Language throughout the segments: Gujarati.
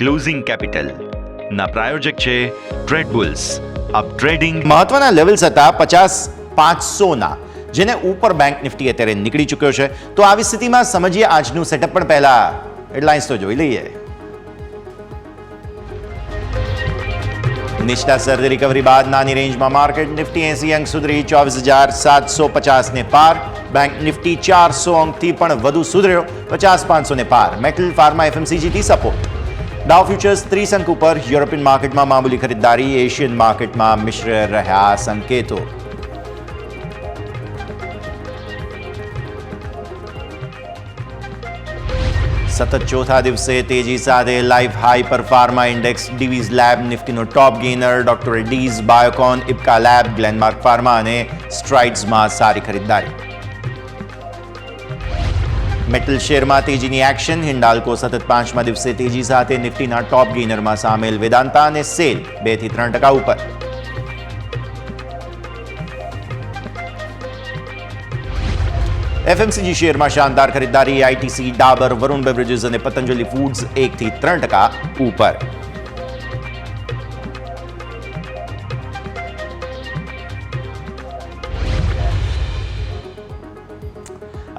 ક્લોઝિંગ કેપિટલ ના પ્રાયોજક છે ટ્રેડબુલ્સ અપ ટ્રેડિંગ. મહત્વના લેવલ્સ હતા 50-500 જેને ઉપર બેંક નિફ્ટી અત્યારે નીકળી ચૂક્યો છે. તો આવી સ્થિતિમાં સમજીએ આજનું સેટઅપ, પણ પહેલા હેડલાઇન્સ તો જોઈ લઈએ. નીચલા સ્તરથી રિકવરી બાદ નાની રેન્જમાં માર્કેટ. નિફ્ટી 80 અંક સુધરી 24,750 ને પાર. બેંક નિફ્ટી 400 અંકથી પણ વધુ સુધર્યો 50,500 ને પાર. Metal, pharma, FMCG support. ડાઉ ફ્યુચર્સ 30 અંક ઉપર. યુરોપિયન માર્કેટમાં મામૂલી ખરીદદારી. એશિયન માર્કેટમાં મિશ્ર રહ્યા સંકેતો. સતત ચોથા દિવસે તેજી સાથે લાઈફ હાઈ પર ફાર્મા ઇન્ડેક્સ. ડીવીઝ લેબ નિફ્ટીનો top gainer. Doctor Reddy's, Biocon, Ipca lab, Glenmark pharma અને સ્ટ્રાઇડ્સમાં સારી ખરીદદારી. મેટલ શેરમાં તેજીની એક્શન. હિન્ડાલ્કો સતત 5મા દિવસે તેજી સાથે નિફ્ટીના ટોપ ગેઇનરમાં સામેલ. વેદાંતા અને સેલ 2 થી 3% ઉપર. એફએમસીજી શેરમાં શાનદાર ખરીદદારી. આઈટીસી, ડાબર, વરુણ બેવરેજીસ અને પતંજલિ ફૂડ્સ 1 થી 3% ઉપર.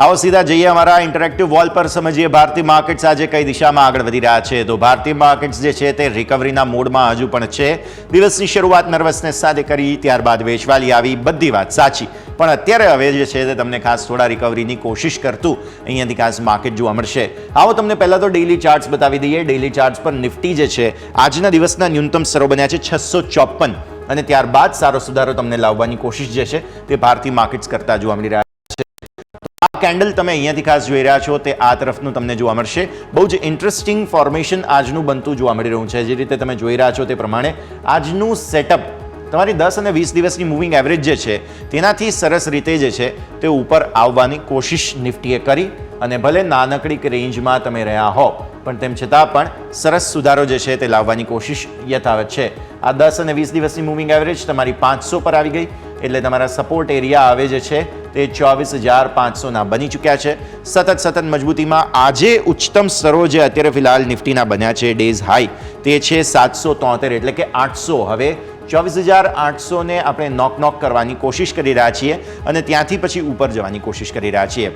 આવો સીધા જઈએ અમારા ઇન્ટરેક્ટિવ વોલ પર. સમજીએ ભારતીય માર્કેટ્સ આજે કઈ દિશામાં આગળ વધી રહ્યા છે. તો ભારતીય માર્કેટ્સ જે છે તે રિકવરીના મોડમાં હજુ પણ છે. દિવસની શરૂઆત નર્વસનેસ સાથે કરી, ત્યારબાદ વેચવાલી આવી. બધી વાત સાચી, પણ અત્યારે હવે જે છે તે તમને ખાસ થોડા રિકવરીની કોશિશ કરતું અહીંયાથી ખાસ માર્કેટ જોવા મળશે. આવો તમને પહેલા તો ડેઇલી ચાર્ટ્સ બતાવી દઈએ. ડેઇલી ચાર્ટ્સ પર નિફ્ટી જે છે આજના દિવસના ન્યૂનતમ સ્તરો બન્યા છે 654, અને ત્યારબાદ સારો સુધારો તમને લાવવાની કોશિશ જે છે તે ભારતીય માર્કેટ્સ કરતા જોવા મળી રહ્યા. કેન્ડલ તમે અહીંયાથી ખાસ જોઈ રહ્યા છો તે આ તરફનું તમને જોવા મળશે. બહુ જ ઇન્ટરેસ્ટિંગ ફોર્મેશન આજનું બનતું જોવા મળી રહ્યું છે. જે રીતે તમે જોઈ રહ્યા છો તે પ્રમાણે આજનું સેટઅપ તમારી 10 અને 20 દિવસની મૂવિંગ એવરેજ જે છે તેનાથી સરસ રીતે જે છે તે ઉપર આવવાની કોશિશ નિફ્ટીએ કરી, અને ભલે નાનકડી રેન્જમાં તમે રહ્યા હો પણ તેમ છતાં પણ સરસ સુધારો જે છે તે લાવવાની કોશિશ યથાવત છે. આ 10 અને 20 દિવસની મૂવિંગ એવરેજ તમારી 500 પર આવી ગઈ, એટલે તમારા સપોર્ટ એરિયા આવે જે છે તે 24,500 બની ચૂક્યા છે. સતત મજબૂતીમાં આજે ઉચ્ચતમ સ્તરો જે અત્યારે ફિલહાલ નિફ્ટીના બન્યા છે ડેઝ હાઈ તે છે 773, એટલે કે 800. હવે 24,800 ને આપણે નોક કરવાની કોશિશ કરી રહ્યા છીએ અને ત્યાંથી પછી ઉપર જવાની કોશિશ કરી રહ્યા છીએ.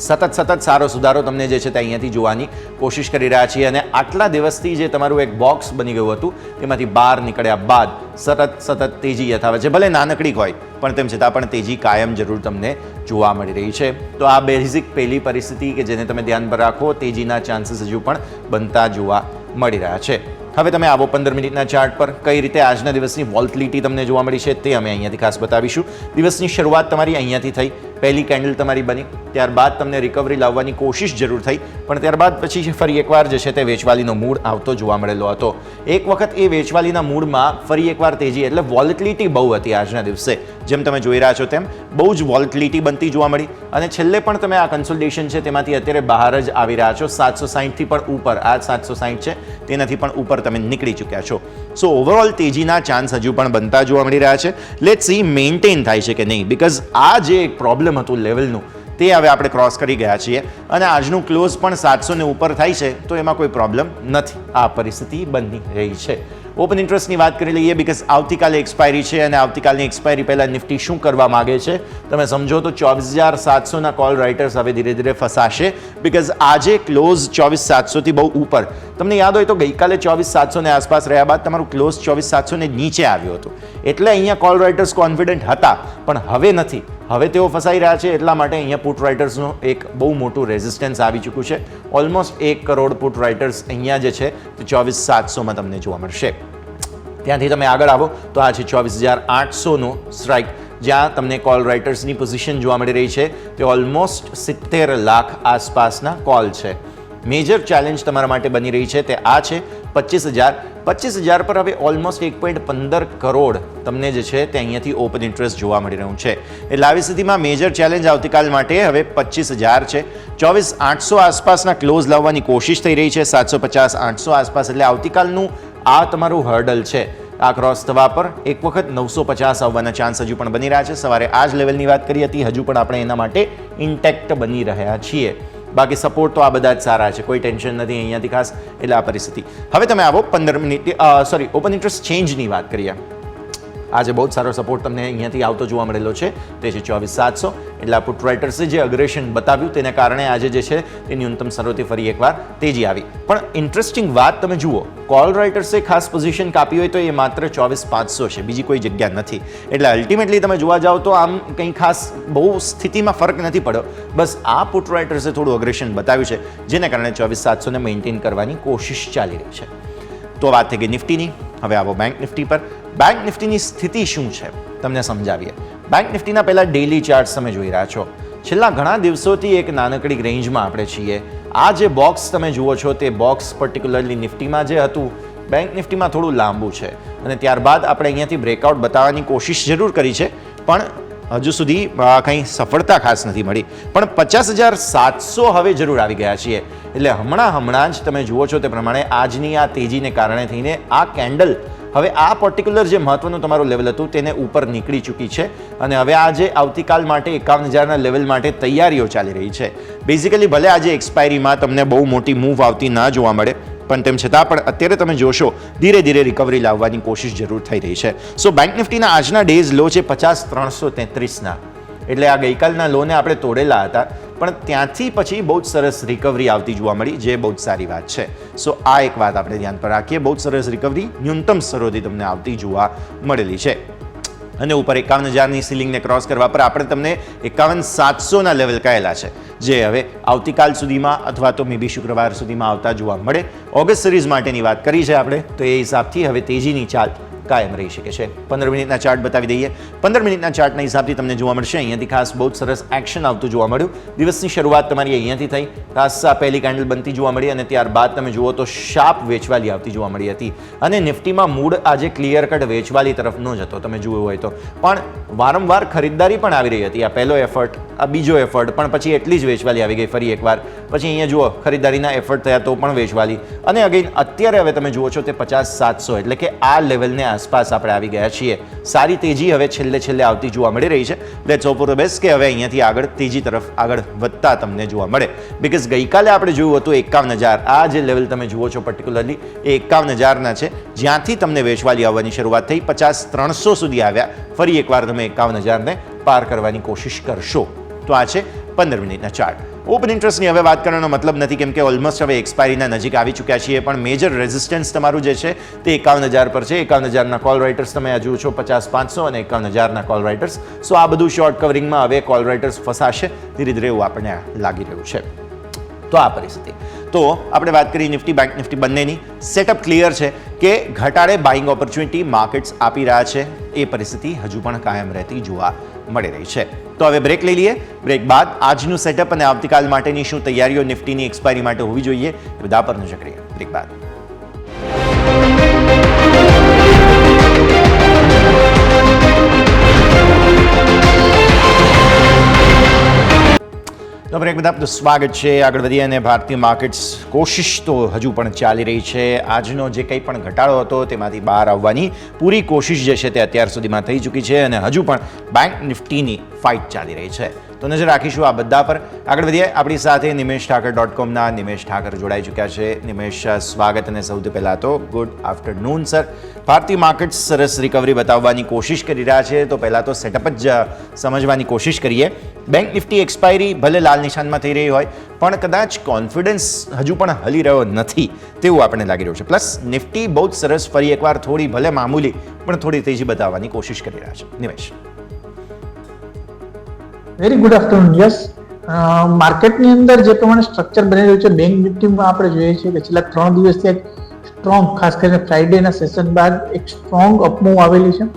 સતત સારો સુધારો તમને જે છે તે અહીંયાથી જોવાની કોશિશ કરી રહ્યા છીએ. અને આટલા દિવસથી જે તમારું એક બોક્સ બની ગયું હતું તેમાંથી બહાર નીકળ્યા બાદ સતત તેજી યથાવત છે. ભલે નાનકડી હોય પણ તેમ છતાં પણ તેજી કાયમ જરૂર તમને જોવા મળી રહી છે. તો આ બેઝિક પહેલી પરિસ્થિતિ કે જેને તમે ધ્યાન પર રાખો. તેજીના ચાન્સીસ હજુ પણ બનતા જોવા મળી રહ્યા છે. હવે તમે આવો 15 મિનિટના ચાર્ટ પર. કઈ રીતે આજના દિવસની વોલ્ટિલિટી તમને જોવા મળી છે તે અમે અહીંયાથી ખાસ બતાવીશું. દિવસની શરૂઆત તમારી અહીંયાથી થઈ. પહેલી કેન્ડલ તમારી બની, ત્યારબાદ તમને રિકવરી લાવવાની કોશિશ જરૂર થઈ, પણ ત્યારબાદ પછી ફરી એકવાર જે છે તે વેચવાલીનો મૂડ આવતો જોવા મળેલો હતો. એક વખત એ વેચવાલીના મૂડમાં ફરી એકવાર તેજી, એટલે વોલેટિલિટી બહુ હતી આજના દિવસે. જેમ તમે જોઈ રહ્યા છો તેમ બહુ જ વોલેટિલિટી બનતી જોવા મળી, અને છેલ્લે પણ તમે આ કન્સોલિડેશન છે તેમાંથી અત્યારે બહાર જ આવી રહ્યા છો. 760 થી પણ ઉપર, આ 760 છે તેનાથી પણ ઉપર તમે નીકળી ચૂક્યા છો. સો ઓવરઓલ તેજીના ચાન્સ હજુ પણ બનતા જોવા મળી રહ્યા છે. લેટ્સ સી મેન્ટેન થાય છે કે નહીં, બીકોઝ આ જે એક પ્રોબ્લેમ હતું લેવલનું તે હવે આપણે ક્રોસ કરી ગયા છીએ, અને આજનું ક્લોઝ પણ 700 ને ઉપર થાય છે તો એમાં કોઈ પ્રોબ્લેમ નથી. આ પરિસ્થિતિ બની રહી છે. ઓપન ઇન્ટરેસ્ટની વાત કરી લઈએ, બીકોઝ આવતીકાલે એક્સપાયરી છે, અને આવતીકાલની એક્સપાયરી પહેલાં નિફ્ટી શું કરવા માગે છે તમે સમજો તો 24,700 કોલ રાઇટર્સ હવે ધીરે ધીરે ફસાશે. બીકોઝ આજે ક્લોઝ 24,700 થી બહુ ઉપર. તમને યાદ હોય તો ગઈકાલે 24,700 ને આસપાસ રહ્યા બાદ તમારું ક્લોઝ 24,700 ને નીચે આવ્યું હતું, એટલે અહીંયા કોલ રાઇટર્સ કોન્ફિડન્ટ હતા, પણ હવે નથી. હવે તેઓ ફસાઈ રહ્યા છે, એટલા માટે અહીંયા પુટ રાઇટર્સનું એક બહુ મોટું રેઝિસ્ટન્સ આવી ચૂક્યું છે. ઓલમોસ્ટ 1 કરોડ પુટ રાઇટર્સ અહીંયા જે છે તે 24,700 તમને જોવા મળશે. ત્યાંથી તમે આગળ આવો તો આ છે 24,800 સ્ટ્રાઇક, જ્યાં તમને કોલ રાઇટર્સની પોઝિશન જોવા મળી રહી છે. તે ઓલમોસ્ટ 70 લાખ આસપાસના કોલ છે. મેજર ચેલેન્જ તમારા માટે બની રહી છે તે આ છે 25,000 પર. હવે ઓલમોસ્ટ 1.15 કરોડ તમને જે છે તે અહીંયાથી ઓપન ઇન્ટરેસ્ટ જોવા મળી રહ્યું છે. એટલે આવી સ્થિતિમાં મેજર ચેલેન્જ આવતીકાલ માટે હવે 25,000 છે. 24,800 આસપાસના ક્લોઝ લાવવાની કોશિશ થઈ રહી છે, 750-800 આસપાસ. એટલે આવતીકાલનું આ તમારું હર્ડલ છે. આ ક્રોસ થવા પર એક વખત 950 આવવાના ચાન્સ હજુ પણ બની રહ્યા છે. સવારે આ જ લેવલની વાત કરી હતી, હજુ પણ આપણે એના માટે ઇન્ટેક્ટ બની રહ્યા છીએ. બાકી સપોર્ટ તો આ બધા જ સારા છે, કોઈ ટેન્શન નથી અહીંયાથી ખાસ. એટલે આ પરિસ્થિતિ. હવે તમે આવો 15 મિનિટ ઓપન ઇન્ટરેસ્ટ ચેન્જની વાત કરીએ. આજે બહુ જ સારો સપોર્ટ તમને અહીંયાથી આવતો જોવા મળેલો છે, તે છે 24,700. એટલે આ પુટ રાઇટર્સે જે અગ્રેશન બતાવ્યું તેને કારણે આજે જે છે તે ન્યૂનતમ સ્તરોથી ફરી એકવાર તેજી આવી. પણ ઇન્ટરેસ્ટિંગ વાત તમે જુઓ, કોલ રાઇટર્સે ખાસ પોઝિશન કાપી હોય તો એ માત્ર 24,500 છે, બીજી કોઈ જગ્યા નથી. એટલે અલ્ટિમેટલી તમે જોવા જાઓ તો આમ કંઈ ખાસ બહુ સ્થિતિમાં ફરક નથી પડ્યો. બસ આ પુટ રાઇટર્સે થોડું અગ્રેશન બતાવ્યું છે, જેને કારણે 24,700 ને મેન્ટેન કરવાની કોશિશ ચાલી રહી છે. તો વાત થઈ ગઈ નિફ્ટીની. હવે આવો બેંક નિફ્ટી પર. બેંક નિફ્ટીની સ્થિતિ શું છે તમને સમજાવીએ. બેંક નિફ્ટીના પહેલા ડેઇલી ચાર્ટ તમે જોઈ રહ્યા છો. છેલ્લા ઘણા દિવસોથી એક નાનકડી રેન્જમાં આપણે છીએ. આ જે બોક્સ તમે જુઓ છો તે બોક્સ પર્ટિક્યુલરલી નિફ્ટીમાં જે હતું, બેંક નિફ્ટીમાં થોડું લાંબુ છે અને ત્યારબાદ આપણે અહીંયાથી બ્રેકઆઉટ બતાવવાની કોશિશ જરૂર કરી છે, પણ હજુ સુધી કંઈ સફળતા ખાસ નથી મળી. પણ 50,700 હવે જરૂર આવી ગયા છીએ. એટલે હમણાં જ તમે જુઓ છો તે પ્રમાણે આજની આ તેજીને કારણે થઈને આ કેન્ડલ હવે આ પર્ટિક્યુલર જે મહત્વનું તમારું લેવલ હતું તેને ઉપર નીકળી ચૂકી છે અને હવે આજે આવતીકાલ માટે 51,000ના લેવલ માટે તૈયારીઓ ચાલી રહી છે. બેઝિકલી ભલે આજે એક્સપાયરીમાં તમને બહુ મોટી મૂવ આવતી ના જોવા મળે, પણ તેમ છતાં પણ અત્યારે તમે જોશો ધીરે ધીરે રિકવરી લાવવાની કોશિશ જરૂર થઈ રહી છે. સો બેંક નિફ્ટીના આજના ડેઝ લો છે 50,333ના. એટલે આ ગઈકાલના લોને આપણે તોડેલા હતા, પણ ત્યાંથી પછી બહુ જ સરસ રિકવરી આવતી જોવા મળી, જે બહુ જ સારી વાત છે. સો આ એક વાત આપણે ધ્યાન પર રાખીએ, બહુ જ સરસ રિકવરી ન્યૂનતમ સ્તરોથી તમને આવતી જોવા મળેલી છે. અને ઉપર 51,000ની સીલિંગને ક્રોસ કરવા પર આપણે તમને 51,700ના લેવલ કહેલા છે, જે હવે આવતીકાલ સુધીમાં અથવા તો મે બી શુક્રવાર સુધીમાં આવતા જોવા મળે. ઓગસ્ટ સિરીઝ માટેની વાત કરી છે આપણે, તો એ હિસાબથી હવે તેજીની ચાલ કાયમ રહી શકે છે. 15 મિનિટના ચાર્ટ બતાવી દઈએ. 15 મિનિટના ચાર્ટના હિસાબથી તમને જોવા મળશે અહીંયાથી ખાસ બહુ જ સરસ એક્શન આવતું જોવા મળ્યું. દિવસની શરૂઆત તમારી અહીંયાથી થઈ, ખાસ આ પહેલી કેન્ડલ બનતી જોવા મળી અને ત્યારબાદ તમે જુઓ તો શાર્પ વેચવાલી આવતી જોવા મળી હતી અને નિફ્ટીમાં મૂડ આજે ક્લિયર કટ વેચવાલી તરફનો જ હતો તમે જોયું હોય તો. પણ વારંવાર ખરીદદારી પણ આવી રહી હતી. આ પહેલો એફર્ટ, આ બીજો એફર્ટ, પણ પછી એટલી જ વેચવાલી આવી ગઈ ફરી એકવાર. પછી અહીંયા જુઓ ખરીદદારીના એફર્ટ થયા તો પણ વેચવાલી, અને અગેન અત્યારે હવે તમે જુઓ છો તે 50,700 એટલે કે આ લેવલને આસપાસ આપણે આવી ગયા છીએ. સારી તેજી હવે છેલ્લે આવતી જોવા મળી રહી છે. Let's hope for the best કે હવે અહીંયાથી આગળ તેજી તરફ આગળ વધતા તમને જોવા મળે. બીકોઝ ગઈકાલે આપણે જોયું હતું 51,000, આ જે લેવલ તમે જુઓ છો પર્ટિક્યુલરલી એ 51,000ના છે, જ્યાંથી તમને વેચવાલી આવવાની શરૂઆત થઈ. 50,300 સુધી આવ્યા. ફરી એકવાર તમે 51,000ને પાર કરવાની કોશિશ કરશો. તો આ છે 15 મિનિટના ચાર્ટ. ઓપન ઇન્ટરેસ્ટની હવે વાત કરવાનો મતલબ નથી, કેમ કે ઓલમોસ્ટ હવે એક્સપાયરીના નજીક આવી ચૂક્યા છીએ, પણ મેજર રેઝિસ્ટન્સ તમારું જે છે તે 51,000 પર છે. 51,000ના કોલ રાઇટર્સ તમે આ જુઓ છો 50,500 અને 51,000ના કોલ રાઇટર્સ. સો આ બધું શોર્ટ કવરિંગમાં હવે કોલ રાઇટર્સ ફસાશે ધીરે ધીરે એવું આપણને લાગી રહ્યું છે. તો આ પરિસ્થિતિ. તો આપણે વાત કરી નિફ્ટી બેંક નિફ્ટી બંનેની. સેટઅપ ક્લિયર છે કે ઘટાડે બાઇંગ ઓપોર્ચ્યુનિટી માર્કેટ્સ આપી રહ્યા છે, એ પરિસ્થિતિ હજુ પણ કાયમ રહેતી જોવા મળી રહી છે. તો હવે બ્રેક લઈ લઈએ. બ્રેક બાદ આજનું સેટઅપ અને આવતીકાલ માટેની શું તૈયારીઓ નિફ્ટીની એક્સપાયરી માટે હોવી જોઈએ એ બધા પર નજર કરીએ. બ્રેક બાદ તો બ્રેક બાદ આપનું સ્વાગત છે. આગળ વધીએ અને ભારતીય માર્કેટ્સ કોશિશ તો હજુ પણ ચાલી રહી છે. આજનો જે કંઈ પણ ઘટાડો હતો તેમાંથી બહાર આવવાની પૂરી કોશિશ જે છે તે અત્યાર સુધીમાં થઈ ચૂકી છે અને હજુ પણ બેંક નિફ્ટીની ફાઇટ ચાલી રહી છે. તો નજર રાખીશું આ બધા પર. આગળ વધીએ. આપણી સાથે nimeshthakar.comના નિમેશ ઠાકર જોડાઈ ચૂક્યા છે. નિમેશ, સ્વાગત. અને સૌથી પહેલાં તો ગુડ આફ્ટરનૂન સર. ભારતીય માર્કેટ્સ સરસ રિકવરી બતાવવાની કોશિશ કરી રહ્યા છે, તો પહેલાં તો સેટઅપ જ સમજવાની કોશિશ કરીએ. બેંક નિફ્ટી એક્સપાયરી ભલે લાલ નિશાનમાં થઈ રહી હોય, પણ કદાચ કોન્ફિડન્સ હજુ પણ હલી રહ્યો નથી તેવું આપણને લાગી રહ્યું છે. પ્લસ નિફ્ટી બહુ જ સરસ ફરી એકવાર થોડી ભલે મામૂલી પણ થોડી તેજી બતાવવાની કોશિશ કરી રહ્યા છે. Nimesh. Very good afternoon. Yes, માર્કેટની અંદર જે પ્રમાણે સ્ટ્રક્ચર બની રહ્યું છે બેંક નિફ્ટીમાં આપણે જોઈએ છીએ કે છેલ્લા 3 દિવસથી એક સ્ટ્રોંગ, ખાસ કરીને ફ્રાઈડેના સેશન બાદ એક સ્ટ્રોંગ અપમૂવ આવેલી છે.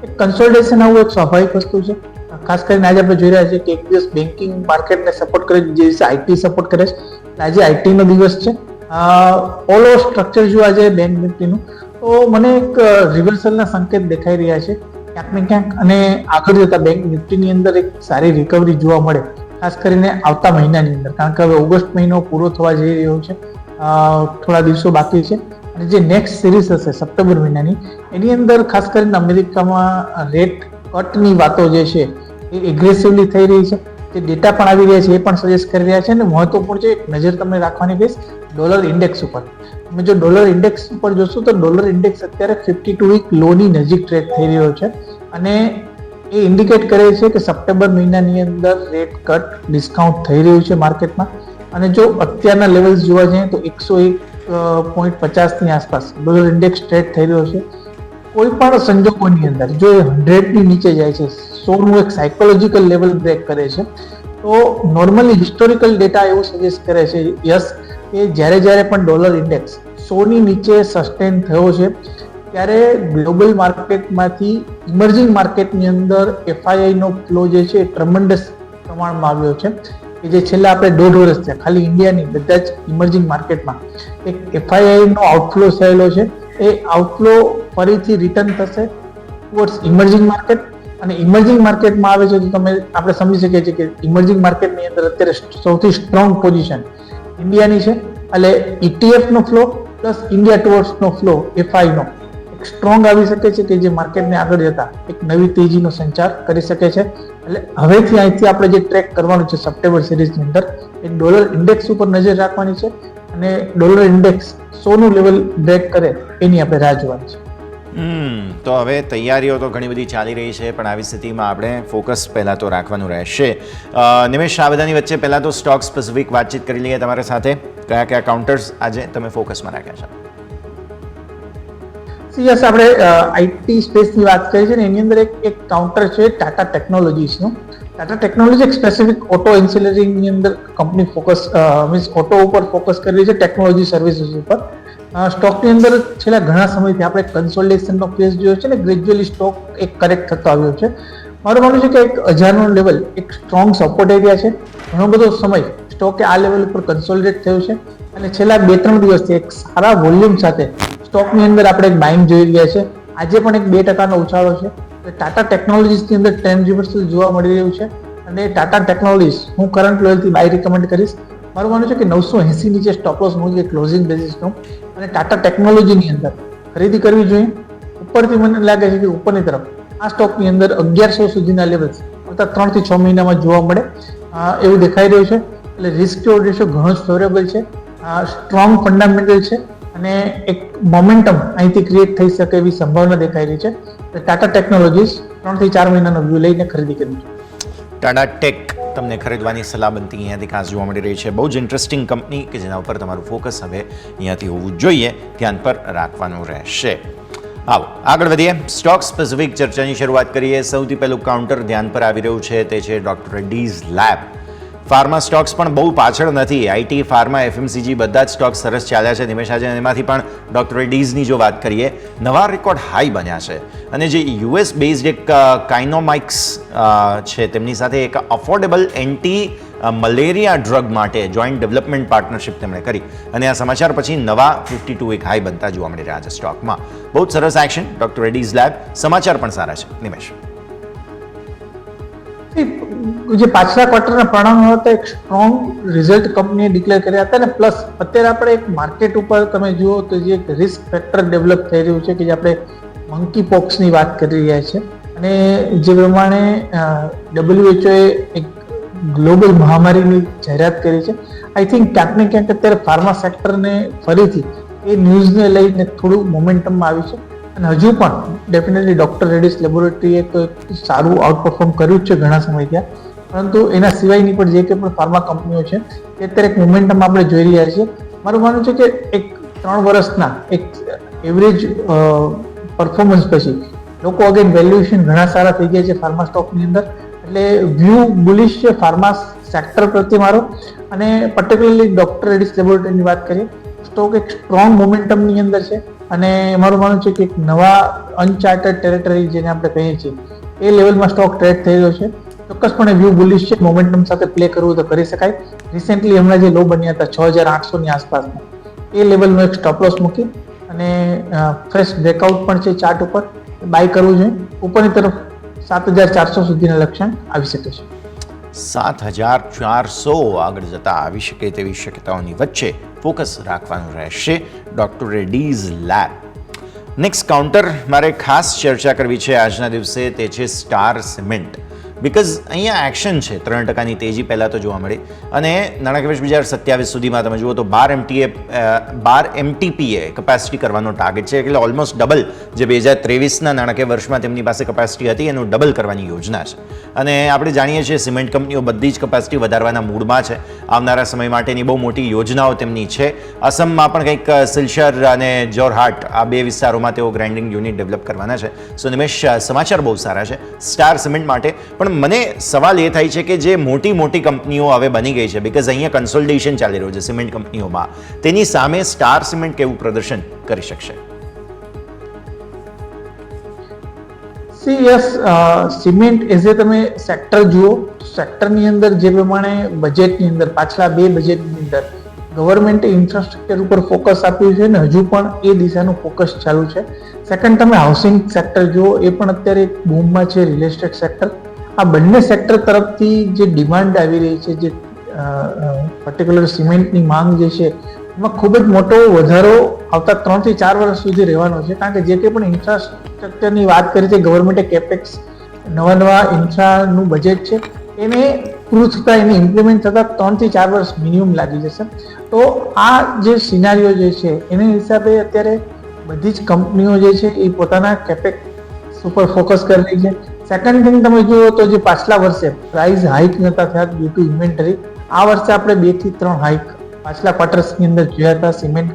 એક કન્સોલિડેશન આવવું એક સ્વાભાવિક વસ્તુ છે. ખાસ કરીને આજે આપણે જોઈ રહ્યા છીએ કે એક દિવસ બેન્કિંગ માર્કેટને સપોર્ટ કરે, જે દિવસે આઈટી સપોર્ટ કરે છે. આજે આઈટીનો દિવસ છે. ઓલ ઓવર સ્ટ્રક્ચર જો આજે બેંક નિફ્ટીનું, તો મને એક રિવર્સલના સંકેત દેખાઈ રહ્યા છે ક્યાંક ને ક્યાંક, અને આગળ જતા બેંક નિફ્ટીની અંદર એક સારી રિકવરી જોવા મળે, ખાસ કરીને આવતા મહિનાની અંદર. કારણ કે હવે ઓગસ્ટ મહિનો પૂરો થવા જઈ રહ્યો છે, થોડા દિવસો બાકી છે, અને જે નેક્સ્ટ સિરીઝ હશે સપ્ટેમ્બર મહિનાની, એની અંદર ખાસ કરીને અમેરિકામાં રેટ કટની વાતો જે છે એ એગ્રેસિવલી થઈ રહી છે. જે ડેટા પણ આવી રહ્યા છે એ પણ સજેસ્ટ કરી રહ્યા છે. અને મહત્વપૂર્ણ છે, એક નજર તમને રાખવાની કહીશ ડોલર ઇન્ડેક્સ ઉપર. તમે જો ડોલર ઇન્ડેક્સ ઉપર જોશો તો ડોલર ઇન્ડેક્સ અત્યારે 52 વીક લોની નજીક ટ્રેડ થઈ રહ્યો છે અને એ ઇન્ડિકેટ કરે છે કે સપ્ટેમ્બર મહિનાની અંદર રેટ કટ ડિસ્કાઉન્ટ થઈ રહ્યું છે માર્કેટમાં. અને જો અત્યારના લેવલ્સ જોવા જઈએ તો 101.50 ની આસપાસ ડોલર ઇન્ડેક્સ ટ્રેડ થઈ રહ્યો છે. કોઈ પણ સંજોગોની અંદર જો એ 100 ની નીચે જાય છે, 100 નું એક સાયકોલોજીકલ લેવલ બ્રેક કરે છે, તો નોર્મલી હિસ્ટોરિકલ ડેટા એવું સજેસ્ટ કરે છે યસ કે જ્યારે પણ ડોલર ઇન્ડેક્સ 100 ની નીચે સસ્ટેન થયો છે ત્યારે ગ્લોબલ માર્કેટમાંથી ઇમર્જિંગ માર્કેટની અંદર FII નો ફ્લો જે છે એ ટ્રમેન્ડસ પ્રમાણમાં આવ્યો છે કે જે છેલ્લા આપણે 1.5 વર્ષ થયા ખાલી ઇન્ડિયાની બધા જ ઇમર્જિંગ માર્કેટમાં એક FII નો આઉટફ્લો થયેલો છે. એ આઉટફ્લો ફરીથી રિટર્ન થશે ટુવર્ડ્સ ઇમર્જિંગ માર્કેટ. અને ઇમર્જિંગ માર્કેટમાં આવે છે તો આપણે સમજી શકીએ છીએ કે ઇમર્જિંગ માર્કેટની અંદર અત્યારે સૌથી સ્ટ્રોંગ પોઝિશન ઇન્ડિયાની છે. એટલે ETF નો ફ્લો પ્લસ ઇન્ડિયા ટુવર્ડ્સ નો ફ્લો FI નો એક સ્ટ્રોંગ આવી શકે છે કે જે માર્કેટને આગળ જતા એક નવી તેજીનો સંચાર કરી શકે છે. એટલે હવેથી અહીંથી આપણે જે ટ્રેક કરવાનું છે સપ્ટેમ્બર સિરીઝની અંદર એક ડોલર ઇન્ડેક્સ ઉપર નજર રાખવાની છે અને ડોલર ઇન્ડેક્સ 100 નું લેવલ બ્રેક કરે એની આપણે રાહ જોવાની છે. તો હવે તૈયારીઓ તો ઘણી બધી ચાલી રહી છે, પણ આવી સ્થિતિમાં આપણે ફોકસ પહેલાં તો રાખવાનું રહેશે. નિમેશ, આ બધાની વચ્ચે પહેલાં તો સ્ટોક સ્પેસિફિક વાતચીત કરી લઈએ તમારા સાથે. કયા કયા કાઉન્ટર્સ આજે તમે ફોકસમાં રાખ્યા છે? યસ, આપણે આઈટી સ્પેસની વાત કરી છે ને એની અંદર એક કાઉન્ટર છે ટાટા ટેકનોલોજીસનું. ટાટા ટેકનોલોજી એક સ્પેસિફિક ઓટો એન્સિલરીની અંદર કંપની ફોકસ મીન્સ ઓટો ઉપર ફોકસ કરી રહી છે, ટેકનોલોજી સર્વિસીસ ઉપર. સ્ટોકની અંદર છેલ્લા ઘણા સમયથી આપણે કન્સોલિડેશનનો ફેઝ જોયો છે ને ગ્રેજ્યુઅલી સ્ટોક એક કરેક્ટ થતો આવ્યો છે. મારું માનવું છે કે 1000નો લેવલ એક સ્ટ્રોંગ સપોર્ટ એરિયા છે. ઘણો બધો સમય સ્ટોકે આ લેવલ ઉપર કન્સોલિડેટ થયું છે અને છેલ્લા 2-3 દિવસથી એક સારા વોલ્યુમ સાથે સ્ટોકની અંદર આપણે એક બાઇંગ જોઈ રહ્યા છે. આજે પણ એક 2% ઉછાળો છે. ટાટા ટેકનોલોજીસની અંદર ટ્રેન્ડ રિવર્સલ જોવા મળી રહ્યું છે અને ટાટા ટેકનોલોજીસ હું કરંટ લેવલથી બાય રિકમેન્ડ કરીશ. મારું માનવું છે કે 980 નીચે સ્ટોપ લોસ મૂકી ક્લોઝિંગ બેસિસનું અને ટાટા ટેકનોલોજીની અંદર ખરીદી કરવી જોઈએ. ઉપરથી મને લાગે છે કે ઉપરની તરફ આ સ્ટોકની અંદર 1100 સુધીના લેવલ્સ આવતા 3 થી 6 મહિનામાં જોવા મળે એવું દેખાઈ રહ્યું છે. એટલે રિસ્ક ટુ રેશિયો ઘણો જ ફેવરેબલ છે, સ્ટ્રોંગ ફંડામેન્ટલ છે અને એક મોમેન્ટમ અહીંથી ક્રિએટ થઈ શકે એવી સંભાવના દેખાઈ રહી છે. ટાટા ટેકનોલોજીસ 3 થી 4 મહિનાનો વ્યૂ લઈને ખરીદી કરવી છે. ટાટા ટેક તમને ખરીદવાની સલાહ બનતી અહીંયાથી ખાસ જોવા મળી રહી છે. બહુ જ ઇન્ટરેસ્ટિંગ કંપની કે જેના ઉપર તમારું ફોકસ હવે અહીંયાથી હોવું જોઈએ, ધ્યાન પર રાખવાનું રહેશે. આવો આગળ વધીએ, સ્ટોક સ્પેસિફિક ચર્ચાની શરૂઆત કરીએ. સૌથી પહેલું કાઉન્ટર ધ્યાન પર આવી રહ્યું છે તે છે doctor Reddy's lab. Pharma stocks પણ બહુ પાછળ નથી. આઈટી, ફાર્મા, FMCG બધા જ સ્ટોક્સ સરસ ચાલ્યા છે નિમેશ આજે. એમાંથી પણ ડોક્ટર રેડ્ડીઝની જો વાત કરીએ, નવા રેકોર્ડ હાઈ બન્યા છે અને જે US બેઝડ એક કાઇનોમાઇક્સ છે તેમની સાથે એક અફોર્ડેબલ એન્ટી મલેરિયા ડ્રગ માટે જોઈન્ટ ડેવલપમેન્ટ પાર્ટનરશિપ તેમણે કરી અને આ સમાચાર પછી નવા 52 વીક હાઈ બનતા જોવા મળી રહ્યા છે સ્ટોકમાં. બહુ જ સરસ એક્શન ડોક્ટર રેડ્ડીઝ લેબ. સમાચાર પણ સારા છે નિમેશ. જે પાછલા ક્વાર્ટરના પરિણામો હતા એક સ્ટ્રોંગ રિઝલ્ટ કંપનીએ ડિક્લેર કર્યા હતા ને પ્લસ અત્યારે આપણે એક માર્કેટ ઉપર તમે જુઓ તો જે એક રિસ્ક ફેક્ટર ડેવલપ થઈ રહ્યું છે કે જે આપણે મંકી પોક્સની વાત કરી રહ્યા છે અને જે પ્રમાણે WHO એક ગ્લોબલ મહામારીની જાહેરાત કરી છે. આઈ થિંક ક્યાંક ને ક્યાંક અત્યારે ફાર્મા સેક્ટરને ફરીથી એ ન્યૂઝને લઈને થોડું મોમેન્ટમમાં આવ્યું છે અને હજુ પણ ડેફિનેટલી ડોક્ટર રેડ્ડીઝ લેબોરેટરીએ તો સારું આઉટ પરફોર્મ કર્યું જ છે ઘણા સમય ત્યાં, પરંતુ એના સિવાયની પણ જે કંઈ પણ ફાર્મા કંપનીઓ છે તે અત્યારે એક મોમેન્ટમ આપણે જોઈ રહ્યા છીએ. મારું માનવું છે કે એક 3 વર્ષના એક એવરેજ પરફોર્મન્સ પછી લોકો અગેન વેલ્યુએશન ઘણા સારા થઈ ગયા છે ફાર્મા સ્ટોકની અંદર. એટલે વ્યૂ બુલિશ છે ફાર્મા સેક્ટર પ્રત્યે મારો. અને પર્ટિક્યુલરલી ડોક્ટર રેડ્ડીઝ લેબોરેટરીની વાત કરીએ, સ્ટોક એક સ્ટ્રોંગ મોમેન્ટમની અંદર છે અને મારું માનવું છે કે એક નવા અનચાર્ટર્ડ ટેરેટરી જેને આપણે કહીએ છીએ એ લેવલમાં સ્ટોક ટ્રેડ થઈ રહ્યો છે. ચોક્કસપણે વ્યૂ બુલિશ છે, મોમેન્ટમ સાથે પ્લે કરવું તો કરી શકાય. રિસેન્ટલી હમણાં જે લો બન્યા હતા 6800 ની આસપાસના એ લેવલનો એક સ્ટોપ લોસ મૂકી અને ફ્રેશ બ્રેકઆઉટ પણ છે ચાર્ટ ઉપર, બાય કરવું જોઈએ. ઉપરની તરફ 7400 સુધીના લક્ષણ આવી શકે છે. 7400 આગળ જતા આવી શકે તેવી શક્યતાઓની વચ્ચે ફોકસ રાખવાનું રહેશે doctor Reddy's lab. Next counter મારે ખાસ ચર્ચા કરવી છે આજના દિવસે તે છે સ્ટાર સિમેન્ટ. બિકોઝ અહીંયા એક્શન છે, 3% તેજી પહેલાં તો જોવા મળી. અને નાણાકીય વર્ષ 2027 સુધીમાં તમે જુઓ તો 12 MTPA કેપેસિટી કરવાનો ટાર્ગેટ છે, એટલે ઓલમોસ્ટ ડબલ જે 2023ના નાણાકીય વર્ષમાં તેમની પાસે કેપેસિટી હતી એનું ડબલ કરવાની યોજના છે. અને આપણે જાણીએ છીએ સિમેન્ટ કંપનીઓ બધી જ કેપેસિટી વધારવાના મૂડમાં છે. આવનારા સમય માટેની બહુ મોટી યોજનાઓ તેમની છે. અસમમાં પણ કંઈક સિલચર અને જોરહાટ આ બે વિસ્તારોમાં તેઓ ગ્રાઇન્ડિંગ યુનિટ ડેવલપ કરવાના છે. સો નિમેશ, સમાચાર બહુ સારા છે સ્ટાર સિમેન્ટ માટે. પણ મને સવાલ એ થાય છે કે જે મોટી કંપનીઓ હવે બની ગઈ છે, બિકોઝ અહીંયા કન્સોલિડેશન ચાલી રહ્યું છે સિમેન્ટ કંપનીઓમાં, તેની સામે સ્ટાર સિમેન્ટ કેવું પ્રદર્શન કરી શકશે? યસ, સિમેન્ટ એઝ એ તમે સેક્ટર જુઓ, સેક્ટરની અંદર જે પ્રમાણે બજેટની અંદર પાછલા 2 બજેટની અંદર ગવર્મેન્ટે ઇન્ફ્રાસ્ટ્રક્ચર ઉપર ફોકસ આપ્યું છે ને હજુ પણ એ દિશાનું ફોકસ ચાલુ છે. સેકન્ડ, તમે હાઉસિંગ સેક્ટર જુઓ, એ પણ અત્યારે એક બૂમમાં છે, રિયલ એસ્ટેટ સેક્ટર. આ બંને સેક્ટર તરફથી જે ડિમાન્ડ આવી રહી છે, જે પર્ટિક્યુલર સિમેન્ટની માંગ જે છે એમાં ખૂબ જ મોટો વધારો આવતા 3 થી 4 વર્ષ સુધી રહેવાનો છે. કારણ કે જે કંઈ પણ ઇન્ફ્રાસ્ટ્રક્ચરની વાત કરી છે, ગવર્મેન્ટે કેપેક્સ નવા ઇન્ફ્રાનું બજેટ છે એને પૂરું થતાં, એને ઇમ્પ્લિમેન્ટ થતાં 3 થી 4 વર્ષ મિનિમમ લાગી જશે. તો આ જે સિનારીઓ જે છે એના હિસાબે અત્યારે બધી જ કંપનીઓ જે છે એ પોતાના કેપેક્સ ઉપર ફોકસ કરી રહી છે. સેકન્ડ થિંગ, તમે જુઓ તો જે પાછલા વર્ષે પ્રાઇસ હાઇક નતા થયા ડ્યુ ટુ ઇન્વેન્ટરી, આ વર્ષે આપણે 2 થી 3 હાઇક પાછલા ક્વાર્ટર્સની અંદર જોયા હતા. સિમેન્ટ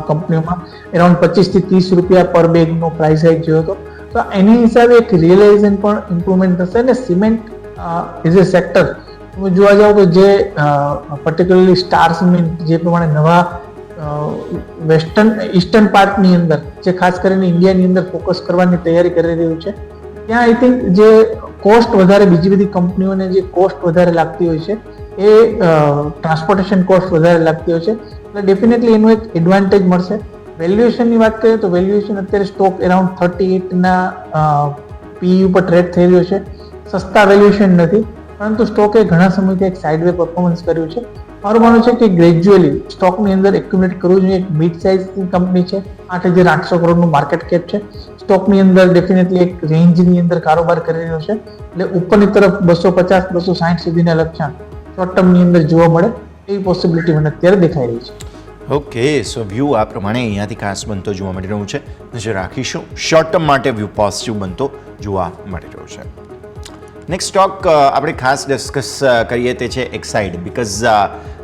કંપનીઓમાં અરાઉન્ડ 25 થી 30 રૂપિયા પર બેગનો પ્રાઇસ હાઇક જોયો હતો. તો એની હિસાબે એક રિયલાઇઝેશન પણ ઇમ્પ્રુવમેન્ટ થશે. અને સિમેન્ટ એઝ એ સેક્ટર તમે જોવા જાઓ તો જે પર્ટિક્યુલરલી સ્ટાર સિમેન્ટ જે પ્રમાણે નવા ઈસ્ટર્ન પાર્ટની અંદર જે ખાસ કરીને ઇન્ડિયાની અંદર ફોકસ કરવાની તૈયારી કરી રહ્યું છે, ત્યાં આઈ થિંક જે કોસ્ટ વધારે, બીજી બધી કંપનીઓને જે કોસ્ટ વધારે લાગતી હોય છે એ ટ્રાન્સપોર્ટેશન કોસ્ટ વધારે લાગતી હોય છે, એટલે ડેફિનેટલી એનું એક એડવાન્ટેજ મળશે. વેલ્યુએશનની વાત કરીએ તો વેલ્યુએશન અત્યારે સ્ટોક અરાઉન્ડ 38ના PE ઉપર ટ્રેડ થઈ રહ્યો છે. સસ્તા વેલ્યુએશન નથી, પરંતુ સ્ટોકે ઘણા સમયથી એક સાઇડવે પરફોર્મન્સ કર્યું છે. મારું માનવું છે કે ગ્રેજ્યુઅલી સ્ટોકની અંદર એક્યુમ્યુલેટ કરવું જોઈએ. એક મિડ સાઇઝની કંપની છે, 8,800 કરોડનું માર્કેટ કેપ છે. સ્ટોકની અંદર ડેફિનેટલી એક રેન્જની અંદર કારોબાર કરી રહ્યો છે, એટલે ઉપરની તરફ 250-260 સુધીના લક્ષ્યાંક શોર્ટ ટર્મની અંદર જોવા મળે એવી પોસિબિલિટી મને અત્યારે દેખાઈ રહી છે. ઓકે, સો વ્યૂ આ પ્રમાણે અહીંયાથી ખાસ બનતો જોવા મળી રહ્યું છે. નજર રાખીશું, શોર્ટ ટર્મ માટે વ્યૂ પોઝિટિવ બનતો જોવા મળી રહ્યો છે. નેક્સ્ટ સ્ટોક આપણે ખાસ ડિસ્કસ કરીએ તે છે એક્સાઇડ, બિકોઝ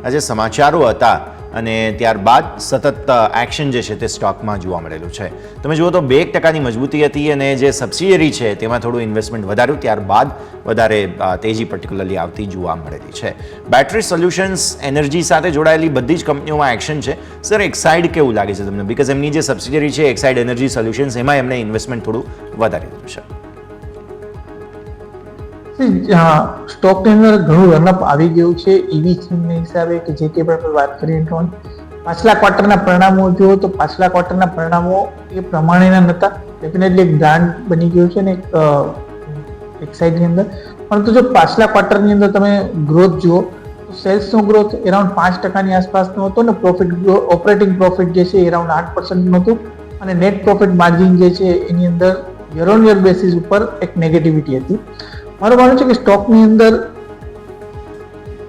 આજે સમાચારો હતા અને ત્યારબાદ સતત એક્શન જે છે તે સ્ટોકમાં જોવા મળેલું છે. તમે જુઓ તો 2% મજબૂતી હતી અને જે સબસિડિયરી છે તેમાં થોડું ઇન્વેસ્ટમેન્ટ વધાર્યું, ત્યારબાદ વધારે તેજી પર્ટિક્યુલરલી આવતી જોવા મળેલી છે. બેટરી સોલ્યુશન્સ, એનર્જી સાથે જોડાયેલી બધી જ કંપનીઓમાં એક્શન છે. સર, એક્સાઇડ કેવું લાગે છે તમને? બિકોઝ એમની જે સબસિડિયરી છે એક્સાઇડ એનર્જી સોલ્યુશન્સ, એમાં એમણે ઇન્વેસ્ટમેન્ટ થોડું વધારી દીધું છે. સ્ટોકની અંદર ઘણું રનઅપ આવી ગયું છે ઈવી થીમના હિસાબે, કે જે કે આપણે વાત કરીએ તો પાછલા ક્વાર્ટરના પરિણામો જુઓ તો પાછલા ક્વાર્ટરના પરિણામો એ પ્રમાણેના નહોતા. ડેફિનેટલી એક બ્રાન્ડ બની ગયું છે ને એક સાઇડની અંદર, પરંતુ જો પાછલા ક્વાર્ટરની અંદર તમે ગ્રોથ જુઓ તો સેલ્સનો ગ્રોથ અરાઉન્ડ 5%ની આસપાસનો હતો ને ઓપરેટિંગ પ્રોફિટ જે છે એ અરાઉન્ડ 8%નું હતું, અને નેટ પ્રોફિટ માર્જિન જે છે એની અંદર યર ઓન યર બેસિસ ઉપર એક નેગેટિવિટી હતી. મારું માનવું છે કે સ્ટોકની અંદર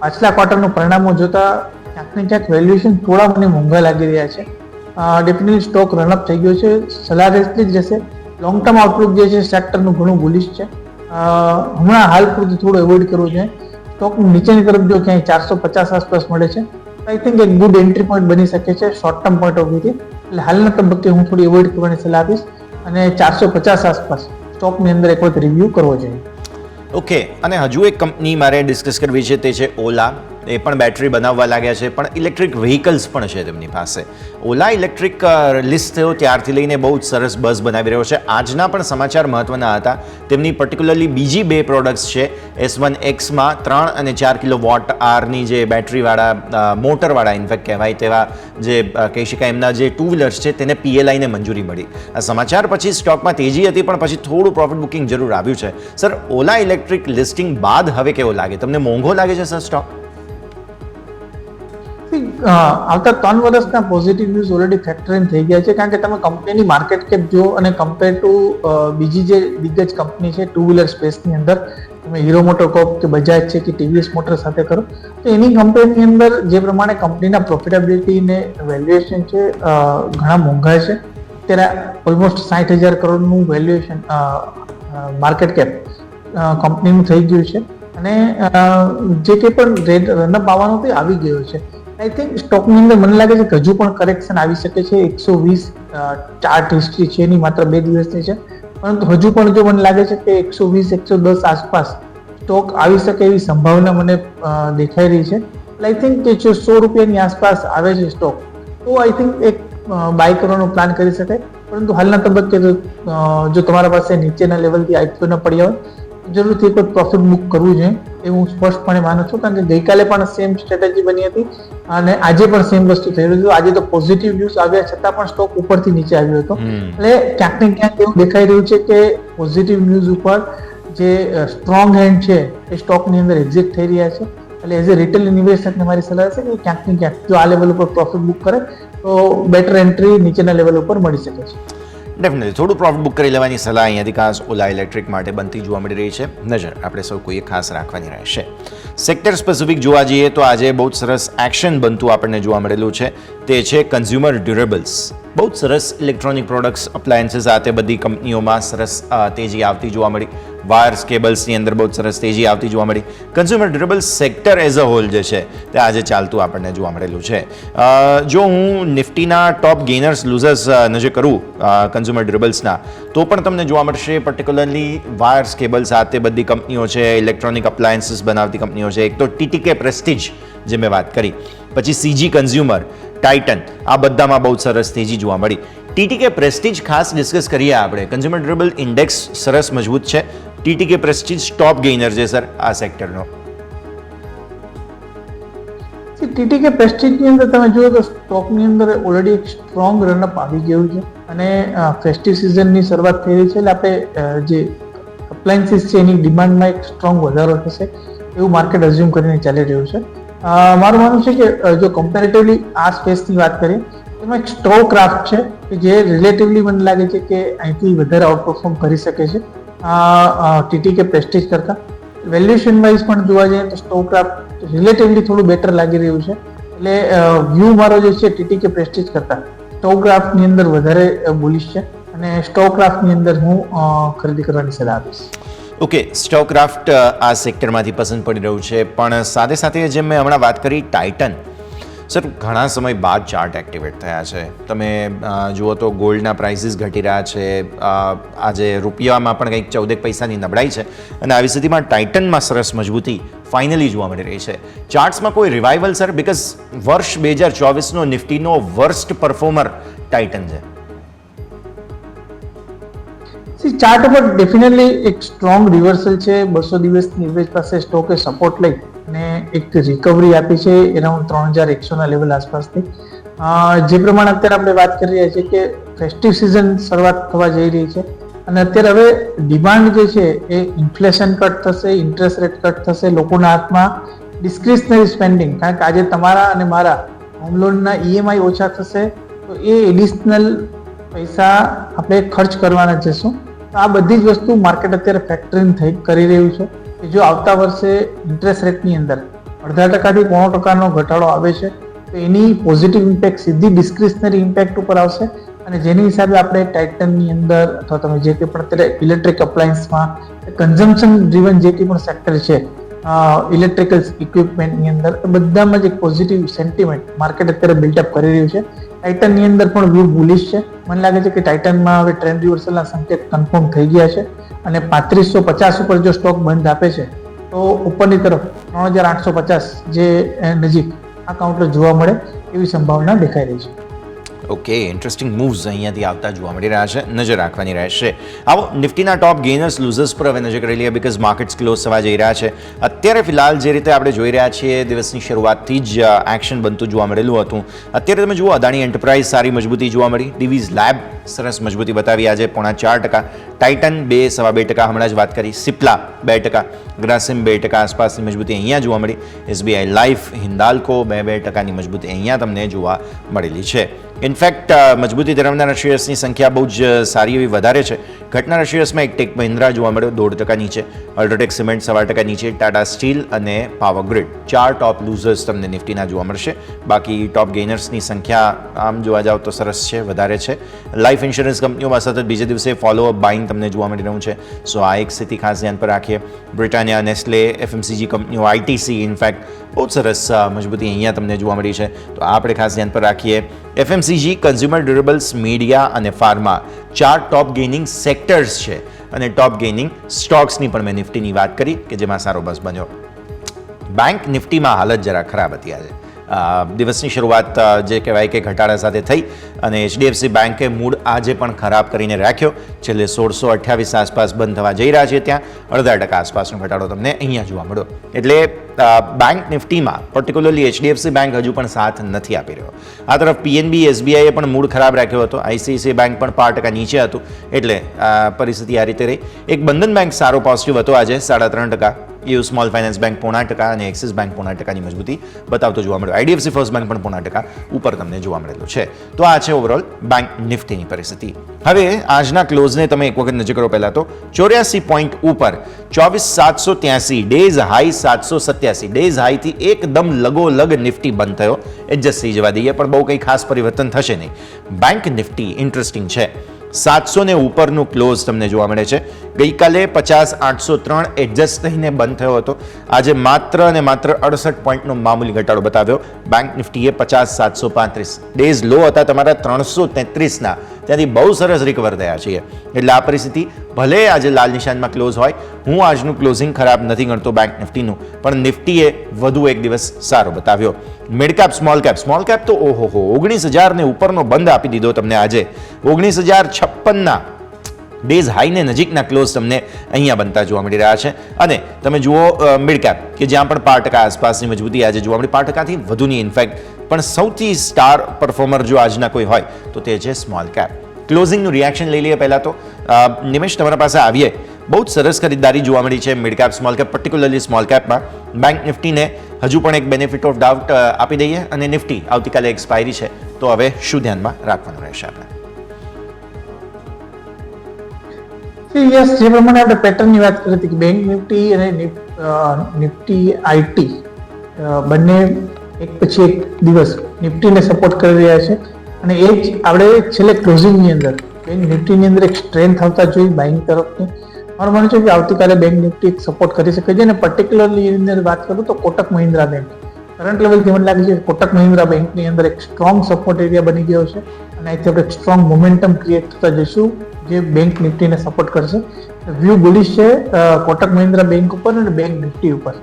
પાછલા ક્વાર્ટરનું પરિણામો જોતા ક્યાંક ને ક્યાંક વેલ્યુએશન થોડા મને મોંઘા લાગી રહ્યા છે. ડેફિનેટલી સ્ટોક રનઅપ થઈ ગયો છે, સલાહ એટલી જ રહેશે. લોંગ ટર્મ આઉટલુક જે છે સેક્ટરનું ઘણું બુલિશ છે. હમણાં હાલ પૂરતું થોડું એવોઇડ કરવું જોઈએ. સ્ટોકની નીચેની તરફ જો ક્યાંય 450 આસપાસ મળે છે, આઈ થિંક એક ગુડ એન્ટ્રી પોઈન્ટ બની શકે છે શોર્ટ ટર્મ પોઈન્ટ ઓફ વ્યૂથી. એટલે હાલના તબક્કે હું થોડી એવોઇડ કરવાની સલાહ આપીશ અને 450 આસપાસ સ્ટોકની અંદર એક વખત રિવ્યૂ કરવો જોઈએ. ઓકે, અને હજુ એક કંપની મારે ડિસ્કસ કરવી છે, તે છે ઓલા. એ પણ બેટરી બનાવવા લાગ્યા છે, પણ ઇલેક્ટ્રિક વ્હીકલ્સ પણ છે તેમની પાસે. ઓલા ઇલેક્ટ્રિક લિસ્ટ થયો ત્યારથી લઈને બહુ જ સરસ બઝ બનાવી રહ્યો છે. આજના પણ સમાચાર મહત્વના હતા. તેમની પર્ટિક્યુલરલી બીજી 2 પ્રોડક્ટ્સ છે S1Xમાં 3 અને 4 કિલોવોટ આરની જે બેટરીવાળા મોટરવાળા ઇનફેક્ટ કહેવાય તેવા જે કહી શકાય એમના જે 2 વ્હીલર્સ છે તેને PLIને મંજૂરી મળી. આ સમાચાર પછી સ્ટોકમાં તેજી હતી, પણ પછી થોડું પ્રોફિટ બુકિંગ જરૂર આવ્યું છે. સર, ઓલા ઇલેક્ટ્રિક લિસ્ટિંગ બાદ હવે કેવો લાગે તમને? મોંઘો લાગે છે સર સ્ટોક? આવતા 3 વર્ષના positive news already factor in થઈ ગયા છે, કારણ કે તમે કંપનીની માર્કેટ કેપ જો અને કમ્પેર ટુ બીજી જે દિગ્ગજ કંપની છે 2 વ્હીલર સ્પેસની અંદર, તમે હીરો મોટોકોર્પ કે બજાજ છે કે ટીવીએસ મોટર સાથે કરો તો એની કંપનીની અંદર જે પ્રમાણે કંપનીના પ્રોફિટેબિલિટી ને વેલ્યુએશન છે ઘણા મોંઘા છે. અત્યારે ઓલમોસ્ટ 60,000 કરોડનું વેલ્યુએશન માર્કેટ કેપ કંપનીનું થઈ ગયું છે અને જે કંઈ પણ રનઅપ આવવાનું તે આવી ગયો છે. આઈ થિંક સ્ટોકની અંદર મને લાગે છે કે હજુ પણ કરેક્શન આવી શકે છે. 120 ચાર્ટ હિસ્ટ્રી છે એની માત્ર 2 દિવસની છે, પરંતુ હજુ પણ જો મને લાગે છે કે 120-110 આસપાસ સ્ટોક આવી શકે એવી સંભાવના મને દેખાઈ રહી છે. આઈ થિંક કે જો 100 રૂપિયાની આસપાસ આવે છે સ્ટોક તો આઈ થિંક એક બાય કરવાનો પ્લાન કરી શકાય. પરંતુ હાલના તબક્કે જો તમારા પાસે નીચેના લેવલથી આઈપીઓ ન પડ્યા હોય જરૂરથી કોઈ પ્રોફિટ બુક કરવું જોઈએ એ હું સ્પષ્ટપણે માનું છું. કારણ કે ગઈકાલે પણ સેમ સ્ટ્રેટેજી બની હતી અને આજે પણ સેમ વસ્તુ થઈ રહ્યું છે. આજે તો પોઝિટિવ ન્યૂઝ આવ્યા છતાં પણ સ્ટોક ઉપરથી નીચે આવ્યો હતો. એટલે ક્યાંક ને ક્યાંક એવું દેખાઈ રહ્યું છે કે પોઝિટિવ ન્યૂઝ ઉપર જે સ્ટ્રોંગ હેન્ડ છે એ સ્ટોકની અંદર એક્ઝિટ થઈ રહ્યા છે. એટલે એઝ એ રિટેલ ઇન્વેસ્ટરને મારી સલાહ છે કે ક્યાંક ને ક્યાંક જો આ લેવલ ઉપર પ્રોફિટ બુક કરે તો બેટર એન્ટ્રી નીચેના લેવલ ઉપર મળી શકે છે. ડેફિનેટલી થોડું પ્રોફિટ બુક કરી લેવાની સલાહ અહીંયાથી ખાસ ઓલા ઇલેક્ટ્રિક માટે બનતી જોવા મળી રહી છે. નજર આપણે સૌ કોઈએ ખાસ રાખવાની રહેશે. સેક્ટર સ્પેસિફિક જોવા જઈએ તો આજે બહુ જ સરસ એક્શન બનતું આપણને જોવા મળેલું છે. તે છે કન્ઝ્યુમર ડ્યુરેબલ્સ. બહુ જ સરસ ઇલેક્ટ્રોનિક પ્રોડક્ટ્સ અપ્લાયન્સીસ આ તે બધી કંપનીઓમાં સરસ તેજી આવતી જોવા મળી. વાયર્સ કેબલ્સની અંદર બહુ જ સરસ તેજી આવતી જોવા મળી. Consumer durables sector as a whole જે છે તે આજે ચાલતું આપણને જોવા મળેલું છે. જો હું નિફ્ટીના ટોપ ગેનર્સ લૂઝર્સ નજર કરું કન્ઝ્યુમર ડ્યુરેબલ્સના તો પણ તમને જોવા મળશે પર્ટિક્યુલરલી વાયર્સ કેબલ્સ આ તે બધી કંપનીઓ છે, ઇલેક્ટ્રોનિક અપ્લાયન્સીસ બનાવતી કંપનીઓ છે. એક તો ટીટીકે પ્રેસ્ટીજ જે મેં વાત કરી, પછી સીજી કન્ઝ્યુમર, ટાઇટન, આ બધામાં બહુ સરસ તેજી જોવા મળી. ટીટીકે પ્રેસ્ટીજ ખાસ ડિસ્કસ કરીએ આપણે. કન્ઝ્યુમર ડ્યુરેબલ ઇન્ડેક્સ સરસ મજબૂત છે. ટીટીકે પ્રેસ્ટીજ ટોપ ગેઇનર છે સર આ સેક્ટરનો. ટીટીકે પ્રેસ્ટીજની અંદર તમે જુઓ તો સ્ટોકની અંદર ઓલરેડી એક સ્ટ્રોંગ રનઅપ આવી ગયું છે અને ફેસ્ટિવ સિઝનની શરૂઆત થઈ રહી છે એટલે આપણે જે અપ્લાયન્સીસ છે એની ડિમાન્ડમાં એક સ્ટ્રોંગ વધારો થશે એવું માર્કેટ અઝ્યુમ કરીને ચાલી રહ્યું છે. મારું માનવું છે કે જો કમ્પેરેટિવલી આ સ્પેસની વાત કરીએ એમાં એક સ્ટોક્રાફ્ટ છે કે જે રિલેટિવલી મને લાગે છે કે અહીંથી વધારે આઉટપરફોર્મ કરી શકે છે ટીટીકે પ્રેસ્ટીજ કરતાં. વેલ્યુએશન વાઇઝ પણ જોવા જઈએ તો સ્ટોક્રાફ્ટ રિલેટિવલી થોડું બેટર લાગી રહ્યું છે. એટલે વ્યૂ મારો જે છે ટીટીકે પ્રેસ્ટીજ કરતાં સ્ટોક્રાફ્ટની અંદર વધારે બુલિશ છે અને સ્ટોક્રાફ્ટની અંદર હું ખરીદી કરવાની સલાહ આપીશ. ઓકે, સ્ટોકક્રાફ્ટ આ સેક્ટરમાંથી પસંદ પડી રહ્યું છે. પણ સાથે સાથે જેમ મેં હમણાં વાત કરી ટાઇટન, સર ઘણા સમય બાદ ચાર્ટ એક્ટિવેટ થયા છે. તમે જુઓ તો ગોલ્ડના પ્રાઇસીસ ઘટી રહ્યા છે. આજે રૂપિયામાં પણ કંઈક 14 પૈસાની નબળાઈ છે અને આવી સ્થિતિમાં ટાઇટનમાં સરસ મજબૂતી ફાઇનલી જોવા મળી રહી છે. ચાર્ટ્સમાં કોઈ રિવાઇવલ સર? બિકોઝ વર્ષ 2024નો નિફ્ટીનો વર્સ્ટ પરફોર્મર ટાઇટન છે. ચાર્ટ ઉપર ડેફિનેટલી એક સ્ટ્રોંગ રિવર્સલ છે. 200 દિવસની એવરેજ પાસે સ્ટોકે સપોર્ટ લઈ અને એક રિકવરી આપી છે એરાઉન્ડ 3100ના લેવલ આસપાસથી. જે પ્રમાણે અત્યારે આપણે વાત કરી રહ્યા છીએ કે ફેસ્ટિવ સિઝન શરૂઆત થવા જઈ રહી છે અને અત્યારે હવે ડિમાન્ડ જે છે એ ઇન્ફ્લેશન કટ થશે, ઇન્ટરેસ્ટ રેટ કટ થશે, લોકોના હાથમાં ડિસ્ક્રિશનરી સ્પેન્ડિંગ, કારણ કે આજે તમારા અને મારા હોમ લોનના ઈએમઆઈ ઓછા થશે તો એ એડિશનલ પૈસા આપણે ખર્ચ કરવાના જશું. તો આ બધી જ વસ્તુ માર્કેટ અત્યારે ફેક્ટરિંગ કરી રહ્યું છે કે જો આવતા વર્ષે ઇન્ટરેસ્ટ રેટની અંદર 0.5%થી 0.5%નો ઘટાડો આવે છે તો એની પોઝિટિવ ઇમ્પેક્ટ સીધી ડિસ્ક્રિશનરી ઇમ્પેક્ટ ઉપર આવશે અને જેની હિસાબે આપણે ટાઇટનની અંદર અથવા તમે જે કંઈ પણ અત્યારે ઇલેક્ટ્રિક અપ્લાયન્સમાં કન્ઝમ્પશન ડ્રીવન જે કંઈ પણ સેક્ટર છે ઇલેક્ટ્રિકલ ઇક્વિપમેન્ટની અંદર બધામાં જ એક પોઝિટિવ સેન્ટિમેન્ટ માર્કેટ અત્યારે બિલ્ટઅપ કરી રહ્યું છે. ટાઇટનની અંદર પણ વ્યૂ બુલિશ છે. મને લાગે છે કે ટાઇટનમાં હવે ટ્રેન્ડ રિવર્સલના સંકેત કન્ફર્મ થઈ ગયા છે અને 3550 ઉપર જો સ્ટોક બંધ આપે છે તો ઉપરની તરફ 3850 જે નજીક આ કાઉન્ટર જોવા મળે એવી સંભાવના દેખાઈ રહી છે. ઓકે, ઇન્ટરેસ્ટિંગ મૂવ્સ અહીંયાથી આવતા જોવા મળી રહ્યા છે. નજર રાખવાની રહેશે. આવો નિફ્ટીના ટોપ ગેનર્સ લૂઝર્સ પર હવે નજર કરી લઈએ બિકોઝ માર્કેટ્સ ક્લોઝ થવા જઈ રહ્યા છે. અત્યારે ફિલહાલ જે રીતે આપણે જોઈ રહ્યા છીએ દિવસની શરૂઆતથી જ એક્શન બનતું જોવા મળેલું હતું. અત્યારે તમે જુઓ અદાણી એન્ટરપ્રાઇઝ સારી મજબૂતી જોવા મળી. ડીવીઝ લેબ સરસ મજબૂતી બતાવી આજે 0.4%. ટાઇટન 2.2% હમણાં જ વાત કરી, સિપ્લા 2%, ગ્રાસિમ 2% આસપાસની મજબૂતી અહીંયા જોવા મળી, એસબીઆઈ લાઈફ, હિન્દાલ્કો 2% મજબૂતી અહીંયા તમને જોવા મળેલી છે. ઇનફેક્ટ મજબૂતી ધરાવનારા શેર્સની સંખ્યા બહુ જ સારી એવી વધારે છે. ઘટનારા શેર્સમાં એક ટેક મહિન્દ્રા જોવા મળ્યો 2% નીચે, અલ્ટ્રાટેક સિમેન્ટ 1.25% નીચે, ટાટા સ્ટીલ અને પાવર ગ્રીડ 4 ટોપ લૂઝર્સ તમને નિફ્ટીના જોવા મળશે. બાકી ટોપ ગેઇનર્સની સંખ્યા આમ જોવા જાવ તો સરસ છે, વધારે છે. લાઈફ ઇન્સ્યોરન્સ કંપનીઓમાં સતત બીજે દિવસે ફોલોઅપ બાઇંગ તમને જોવા મળી રહ્યું છે. સો આ એક સ્થિતિ ખાસ ધ્યાન પર રાખીએ. બ્રિટાનિયા, નેસ્લે, એફએમસીજી કંપનીઓ, આઈટીસી ઇનફેક્ટ બહુ સરસ મજબૂતી અહીંયા તમને જોવા મળી છે, તો આ આપણે ખાસ ધ્યાન પર રાખીએ. એફએમસીજી, કન્ઝ્યુમર ડ્યુરેબલ્સ, મીડિયા અને ફાર્મા 4 ટોપ ગેઇનિંગ સેક્ટર્સ છે અને ટોપ ગેઇનિંગ સ્ટોક્સની પણ મેં નિફ્ટીની વાત કરી કે જેમાં સારો બસ બન્યો. બેંક નિફ્ટીમાં હાલત જરા ખરાબ હતી આજે. દિવસની શરૂઆત જે કહેવાય કે ઘટાડા સાથે થઈ અને એચડીએફસી બેંકે મૂડ આજે પણ ખરાબ કરીને રાખ્યો. છેલ્લે 1628 આસપાસ બંધ થવા જઈ રહ્યા છે, ત્યાં 0.5% આસપાસનો ઘટાડો તમને અહીંયા જોવા મળ્યો. એટલે બેંક નિફ્ટીમાં પર્ટિક્યુલરલી એચડીએફસી બેંક હજુ પણ સાથ નથી આપી રહ્યો. આ તરફ પીએનબી, એસબીઆઈએ પણ મૂડ ખરાબ રાખ્યો હતો, આઈસીઆઈસીઆઈ બેંક પણ 5% નીચે હતું, એટલે પરિસ્થિતિ આ રીતે રહી. એક બંધન બેંક સારો પોઝિટિવ હતો આજે 3.5%, યુ સ્મોલ ફાઇનાન્સ બેંક 0.5% અને એક્સિસ બેંક 0.5%ની મજબૂતી બતાવતો જોવા મળ્યો. આઈડીએફસી ફર્સ્ટ બેંક પણ 0.5% ઉપર તમને જોવા મળેલું છે. તો આ છે ઓવરઓલ બેંક નિફ્ટીની પરિસ્થિતિ. હવે આજના ક્લોઝને તમે એક વખત નજર કરો. પહેલા તો 84 પોઈન્ટ ઉપર 24,783, ડેઝ હાઈ 787, ડેઝ હાઈથી એકદમ લગોલગ નિફ્ટી બંધ થયો. એડજસ્ટ થઈ જવા દઈએ, પણ બહુ કંઈ ખાસ પરિવર્તન થશે નહીં. બેંક નિફ્ટી ઇન્ટરેસ્ટિંગ છે, 700 ને ઉપરનું ક્લોઝ તમને જોવા મળે છે. ગઈકાલે 50,803 એડજસ્ટ થઈને બંધ થયો હતો. આજે માત્ર અને માત્ર 68 પોઈન્ટનો મામૂલી ઘટાડો બતાવ્યો. બેંક નિફ્ટીએ 50,735, ડેઝ લો હતા તમારા 333ના, ત્યાંથી બહુ સરસ રિકવર થયા છીએ. એટલે આ પરિસ્થિતિ ભલે આજે લાલ નિશાનમાં ક્લોઝ હોય, હું આજનું ક્લોઝિંગ ખરાબ નથી ગણતો બેંક નિફ્ટીનું, પણ નિફ્ટીએ વધુ એક દિવસ સારો બતાવ્યો. મિડ કેપ, સ્મોલ કેપ તો ઓહોહો 19,000 ને ઉપરનો બંધ આપી દીધો તમને આજે. 19,056ના ડેઝ હાઈને નજીકના ક્લોઝ તમને અહીંયા બનતા જોવા મળી રહ્યા છે. અને તમે જુઓ મિડ કેપ કે જ્યાં પણ 5% આસપાસની મજબૂતી આજે જોવા મળી, 5%થી વધુની ઇનફેક્ટ. પણ સૌથી સ્ટાર પરફોર્મર જો આજના કોઈ હોય તો તે છે સ્મોલ કેપ. ક્લોઝિંગનું રિએક્શન લઈ લઈએ. પહેલાં તો નિમેશ તમારા પાસે આવીએ. બહુ જ સરસ ખરીદદારી જોવા મળી છે mid cap, small cap, particularly small કેપમાં. બેંક નિફ્ટીને હજુ પણ એક બેનિફિટ ઓફ ડાઉટ આપી દઈએ. અને નિફ્ટી આવતીકાલે એક્સપાયરી છે, તો હવે શું ધ્યાનમાં રાખવાનું રહેશે આપણે? યસ, જે પ્રમાણે આપણે પેટર્નની વાત કરી હતી કે બેંક નિફ્ટી અને નિફ્ટી આઈટી બંને એક પછી એક દિવસ નિફ્ટીને સપોર્ટ કરી રહ્યા છે. અને એ જ આપણે છેલ્લે ક્લોઝિંગની અંદર બેંક નિફ્ટીની અંદર એક સ્ટ્રેન્થ આવતા જોઈ બાઇંગ તરફની. મારું માનવું છે કે આવતીકાલે બેંક નિફ્ટી એક સપોર્ટ કરી શકે છે. અને પર્ટિક્યુલરલી એની અંદર વાત કરું તો કોટક મહિન્દ્રા બેંક કરંટ લેવલથી મને લાગે છે કે કોટક મહિન્દ્રા બેંકની અંદર એક સ્ટ્રોંગ સપોર્ટ એરિયા બની ગયો છે. અને અહીંથી આપણે એક સ્ટ્રોંગ મોમેન્ટમ ક્રિએટ થતા જઈશું જે બેંક નિફ્ટીને સપોર્ટ કરશે. વ્યૂ બુલિશ છે કોટક મહિન્દ્રા બેંક ઉપર અને બેંક નિફ્ટી ઉપર.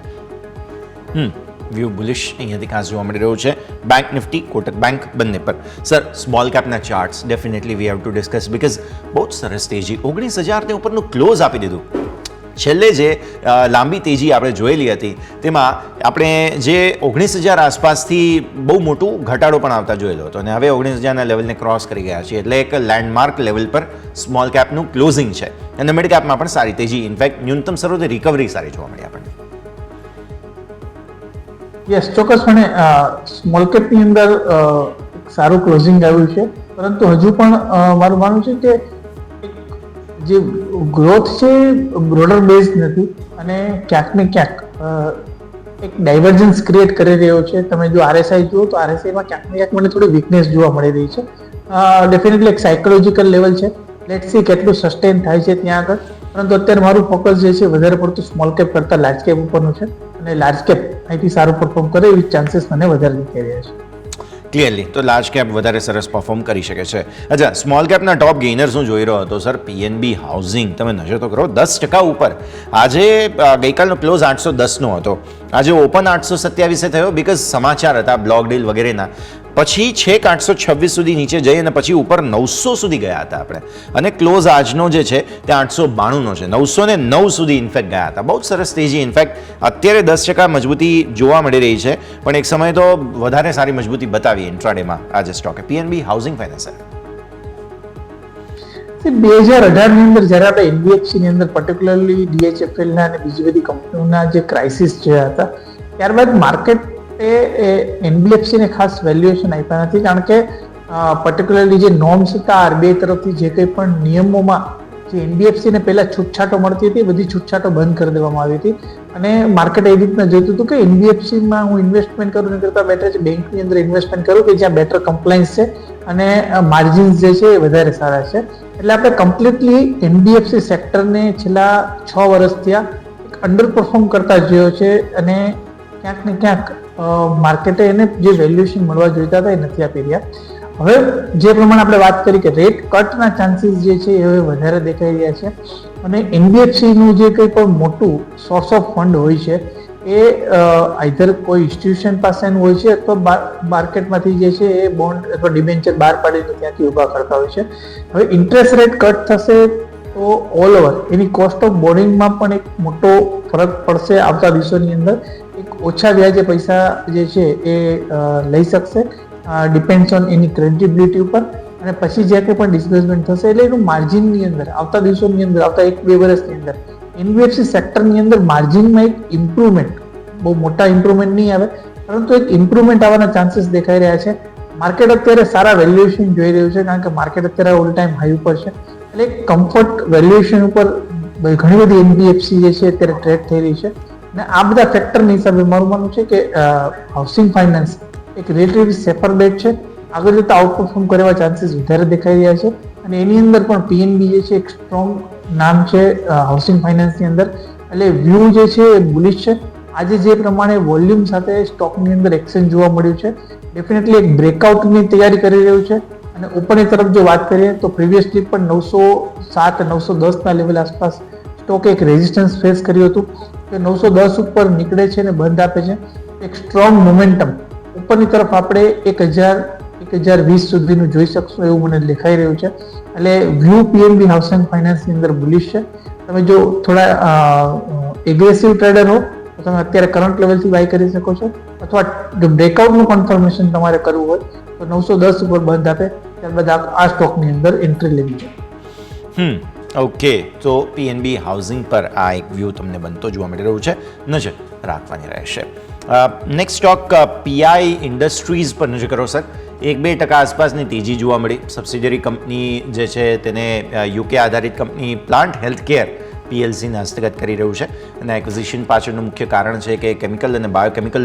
વ્યૂ બુલિશ અહીંયાથી ખાસ જોવા મળી રહ્યું છે બેંક નિફ્ટી, કોટક બેંક બંને પર. સર, સ્મોલ કેપના charts definitely we have to discuss because બહુ જ સરસ તેજી, 19,000 ને ઉપરનું ક્લોઝ આપી દીધું. છેલ્લે જે લાંબી તેજી આપણે જોયેલી હતી તેમાં આપણે જે 19,000 આસપાસથી બહુ મોટું ઘટાડો પણ આવતા જોયેલો હતો, અને હવે 19,000ના લેવલને ક્રોસ કરી ગયા છે. એટલે એક લેન્ડમાર્ક લેવલ પર સ્મોલ કેપનું ક્લોઝિંગ છે. અને મિડ કેપમાં પણ સારી તેજી, ઇનફેક્ટ ન્યૂનતમ સર્વોદય રિકવરી સારી જોવા મળી આપણને. યસ, ચોક્કસપણે સ્મોલ કેપની અંદર સારું ક્લોઝિંગ આવ્યું છે. પરંતુ હજુ પણ મારું માનવું છે કે જે ગ્રોથ છે બ્રોડર બેઝ નથી અને ક્યાંક ને ક્યાંક એક ડાયવર્જન્સ ક્રિએટ કરી રહ્યો છે. તમે જો આરએસઆઈ જુઓ તો આરએસઆઈમાં ક્યાંક ને ક્યાંક મને થોડી વીકનેસ જોવા મળી રહી છે. ડેફિનેટલી એક સાયકોલોજીકલ લેવલ છે. લેટ્સ સી કેટલું સસ્ટેન થાય છે ત્યાં આગળ. પરંતુ અત્યારે મારું ફોકસ જે છે વધારે પડતું સ્મોલ કેપ કરતાં લાર્જ કેપ ઉપરનું છે. અને લાર્જ કેપ અહીંથી સારું પરફોર્મ કરે એવી ચાન્સીસ મને વધારે દેખાઈ રહ્યા છે. ક્લિયરલી તો લાર્જ કેપ વધારે સરસ પરફોર્મ કરી શકે છે. અચ્છા, સ્મોલ કેપના ટોપ ગેઇનર્સ હું જોઈ રહ્યો હતો સર. પીએનબી હાઉસિંગ, તમે નજર તો કરો 10% ઉપર. આજે ગઈકાલનો ક્લોઝ 810નો હતો, આજે ઓપન 827 થયો બિકોઝ સમાચાર હતા બ્લોક ડીલ વગેરેના. પછી છેક 826 સુધી નીચે જઈ અને પછી ઉપર 900 સુધી ગયા હતા આપણે. અને ક્લોઝ આજનો જે છે તે 892નો છે, 909 સુધી ઇનફેક્ટ ગયા હતા. બહુ જ સરસ તેજી. ઇનફેક્ટ અત્યારે 10% મજબૂતી જોવા મળી રહી છે, પણ એક સમય તો વધારે સારી મજબૂતી બતાવી ઇન્ટ્રાડેમાં આજે સ્ટોકે. PNB housing finance. 2018ની અંદર જ્યારે આપણે એનબીએફસી ની અંદર પર્ટિક્યુલરલી ડીએચએફએલ ના અને બીજી બધી કંપનીઓના જે ક્રાઇસિસ જોયા હતા, ત્યારબાદ માર્કેટે એનબીએફસી ને ખાસ વેલ્યુએશન આપ્યા નથી, કારણ કે પર્ટિક્યુલરલી જે નોર્મ્સ હતા આરબીઆઈ તરફથી જે કંઈ પણ નિયમોમાં જે એનબીએફસી ને પહેલા છૂટછાટો મળતી હતી, બધી છૂટછાટો બંધ કરી દેવામાં આવી હતી અને માર્કેટ એ રીતના જોતું હતું કે એનબીએફસીમાં હું ઇન્વેસ્ટમેન્ટ કરું ને કરતા બેટર છે બેંકની અંદર ઇન્વેસ્ટમેન્ટ કરું કે જ્યાં બેટર કમ્પ્લાયન્સ છે અને માર્જિન્સ જે છે એ વધારે સારા છે. એટલે આપણે કમ્પ્લીટલી એનબીએફસી સેક્ટરને છેલ્લા 6 વર્ષથી એક અંડર પરફોર્મ કરતા જોયો છે અને ક્યાંક ને ક્યાંક માર્કેટે એને જે વેલ્યુએશન મળવા જોઈતા હતા એ નથી આપી રહ્યા. હવે જે પ્રમાણે આપણે વાત કરી કે રેટ કટના ચાન્સીસ જે છે એ હવે વધારે દેખાઈ રહ્યા છે અને એનબીએફસીનું જે કંઈ પણ મોટું સોર્સ ઓફ ફંડ હોય છે એ આઈધર કોઈ ઇન્સ્ટિટ્યુશન પાસેનું હોય છે અથવા માર્કેટમાંથી જે છે એ બોન્ડ અથવા ડિબેન્ચર બહાર પાડીને ત્યાંથી ઊભા કરતા હોય છે. હવે ઇન્ટરેસ્ટ રેટ કટ થશે તો all over any cost of બોરિંગમાં પણ એક મોટો ફરક પડશે. આવતા દિવસોની અંદર એક ઓછા વ્યાજે પૈસા જે છે એ લઈ શકશે, ડિપેન્ડ્સ ઓન એની ક્રેડિબિલિટી ઉપર, અને પછી જે કંઈ પણ ડિસ્બર્સમેન્ટ થશે એટલે એનું માર્જિનની અંદર આવતા દિવસોની અંદર આવતા 1-2 વર્ષની અંદર એનબીએફસી સેક્ટરની અંદર માર્જિનમાં એક ઇમ્પ્રુવમેન્ટ, બહુ મોટા ઇમ્પ્રુવમેન્ટ નહીં આવે પરંતુ એક ઇમ્પ્રુવમેન્ટ આવવાના ચાન્સીસ દેખાઈ રહ્યા છે. માર્કેટ અત્યારે સારા વેલ્યુએશન જોઈ રહ્યું છે કારણ કે માર્કેટ અત્યારે ઓલ ટાઈમ હાઈ ઉપર છે, એટલે કમ્ફર્ટ વેલ્યુએશન ઉપર ઘણી બધી એનબીએફસી જે છે અત્યારે ટ્રેડ થઈ રહી છે અને આ બધા ફેક્ટરની હિસાબે મારું માનવું છે કે હાઉસિંગ ફાઇનાન્સ એક રિલેટિવલી સેફર બેટ છે, આગળ જતા આઉટપરફોર્મ કરવા ચાન્સીસ વધારે દેખાઈ રહ્યા છે અને એની અંદર પણ પીએનબી જે છે એક સ્ટ્રોંગ નામ છે હાઉસિંગ ફાઇનાન્સની અંદર, એટલે વ્યૂ જે છે એ બુલિશ છે. આજે જે પ્રમાણે વોલ્યુમ સાથે સ્ટોકની અંદર એક્સચેન્જ જોવા મળ્યું છે, ડેફિનેટલી એક બ્રેકઆઉટની તૈયારી કરી રહ્યું છે અને ઉપરની તરફ જો વાત કરીએ તો પ્રીવિયસલી પણ 907-910 ના લેવલ આસપાસ સ્ટોકે એક રેઝિસ્ટન્સ ફેસ કર્યું હતું કે 910 ઉપર નીકળે છે અને બંધ આપે છે. એક સ્ટ્રોંગ મોમેન્ટમ ઉપરની તરફ આપણે 1020 સુધીનું જોઈ શકશું એવું મને દેખાઈ રહ્યું છે. એટલે વ્યૂ પીએનબી હાઉસિંગ ફાઇનાન્સની અંદર બુલિશ છે. તમે જો થોડા એગ્રેસિવ ટ્રેડર હો તો તમે અત્યારે કરંટ લેવલથી બાય કરી શકો છો, અથવા જો બ્રેકઆઉટનું કન્ફર્મેશન તમારે કરવું હોય તો 910 ઉપર બંધ આપે ત્યારબાદ આ સ્ટોકની અંદર એન્ટ્રી લેવી છે. ઓકે, તો પીએનબી હાઉસિંગ પર આ એક વ્યૂ તમને બનતો જોવા મળી રહ્યું છે, નજર રાખવાની રહેશે. નેક્સ્ટ સ્ટોક પીઆઈ ઇન્ડસ્ટ્રીઝ પર નજર કરો સર. 1-2% આસપાસની તેજી જોવા મળી. સબસિડિયરી કંપની જે છે તેને યુકે આધારિત કંપની પ્લાન્ટ હેલ્થકેર પીએલસીને હસ્તગત કરી રહ્યું છે અને એક્વિઝિશન પાછળનું મુખ્ય કારણ છે કે કેમિકલ અને બાયોકેમિકલ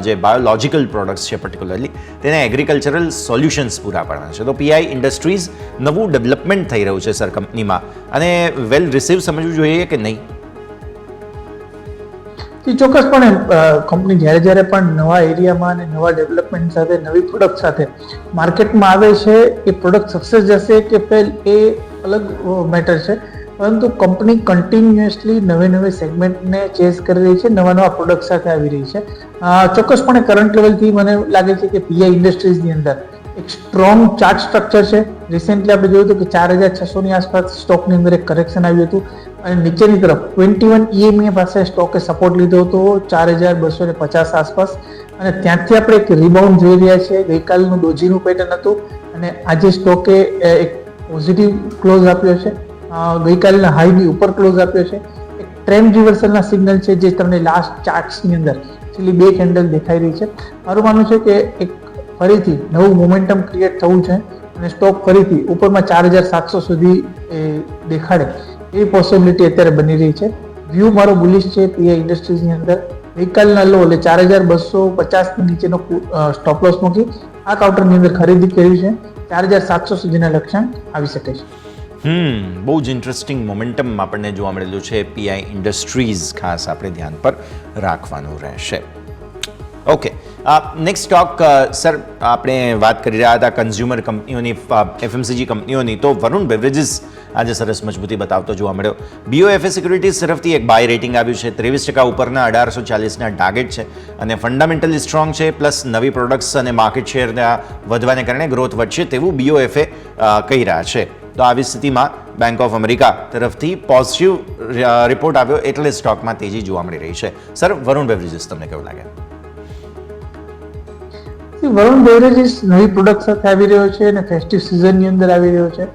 જે બાયોલોજિકલ પ્રોડક્ટ્સ છે પર્ટિક્યુલરલી તેને એગ્રીકલ્ચરલ સોલ્યુશન્સ પૂરા પાડવાના છે. તો પીઆઈ ઇન્ડસ્ટ્રીઝ નવું ડેવલપમેન્ટ થઈ રહ્યું છે સર કંપનીમાં, અને વેલ રિસીવ સમજવું જોઈએ કે નહીં? ચોક્કસપણે કંપની જ્યારે પણ નવા એરિયામાં અને નવા ડેવલપમેન્ટ સાથે નવી પ્રોડક્ટ સાથે માર્કેટમાં આવે છે, એ પ્રોડક્ટ સક્સેસ જશે કે ફેલ એ અલગ મેટર છે, પરંતુ કંપની કન્ટિન્યુઅસલી નવે સેગમેન્ટને ચેઝ કરી રહી છે, નવા પ્રોડક્ટ સાથે આવી રહી છે. ચોક્કસપણે કરંટ લેવલથી મને લાગે છે કે પીઆઈ ઇન્ડસ્ટ્રીઝની અંદર એક સ્ટ્રોંગ ચાર્ટ સ્ટ્રક્ચર છે. રિસેન્ટલી આપણે જોયું હતું કે 4600 આસપાસ સ્ટોકની અંદર એક કરેક્શન આવ્યું હતું અને નીચેની તરફ 21 EMA પાસે સ્ટોકે સપોર્ટ લીધો હતો 4250 આસપાસ, અને ત્યાંથી આપણે એક રિબાઉન્ડ જોઈ રહ્યા છીએ. ગઈકાલનું ડોજીનું પેટર્ન હતું અને આજે સ્ટોકે એક પોઝિટિવ ક્લોઝ આપ્યો છે, ગઈકાલના હાઈની ઉપર ક્લોઝ આપ્યો છે. એક ટ્રેન્ડ રિવર્સલના સિગ્નલ છે જે તમને લાસ્ટ ચાર્ટ્સની અંદર છેલ્લી 2 કેન્ડલ દેખાઈ રહી છે. મારું માનવું છે કે એક ફરીથી નવું મોમેન્ટમ ક્રિએટ થવું છે અને સ્ટોક ફરીથી ઉપરમાં 4700 સુધી દેખાડે એવી પોસિબિલિટી અત્યારે બની રહી છે. વ્યૂ મારો બુલિશ છે પીઆઈ ઇન્ડસ્ટ્રીઝની અંદર. ગઈકાલના લો એટલે 4250 નીચેનો સ્ટોપ લોસ મૂકી આ કાઉન્ટરની અંદર ખરીદી કરી છે. 4700 સુધીના લક્ષણ આવી શકે છે. બહુ જ ઇન્ટરેસ્ટિંગ મોમેન્ટમ આપણને જોવા મળેલું છે પીઆઈ ઇન્ડસ્ટ્રીઝ, ખાસ આપણે ધ્યાન પર રાખવાનું રહેશે. ઓકે, નેક્સ્ટ સ્ટોક સર, આપણે વાત કરી રહ્યા હતા કન્ઝ્યુમર કંપનીઓની, એફએમસીજી કંપનીઓની, તો વરુણ બેવરેજીસ આજે સરસ મજબૂતી બતાવતો જોવા મળ્યો. બીઓએફએ સિક્યુરિટીઝ તરફથી એક બાય રેટિંગ આવ્યું છે, 23% ઉપરના 1840ના ટાર્ગેટ છે અને ફંડામેન્ટલી સ્ટ્રોંગ છે, પ્લસ નવી પ્રોડક્ટ્સ અને માર્કેટ શેરના વધવાને કારણે ગ્રોથ વધશે તેવું બીઓએફએ કહી રહ્યા છે. તો આવી સ્થિતિમાં બેંક ઓફ અમેરિકા તરફથી પોઝિટિવ રિપોર્ટ આવ્યો એટલે સ્ટોકમાં તેજી જોવા મળી રહી છે. સર, વરુણ બેવરેજીસ તમને કેવું લાગે? વરુણ બેવરેજીસ નવી પ્રોડક્ટ સાથે આવી રહ્યો છે અને ફેસ્ટિવ સિઝનની અંદર આવી રહ્યો છે.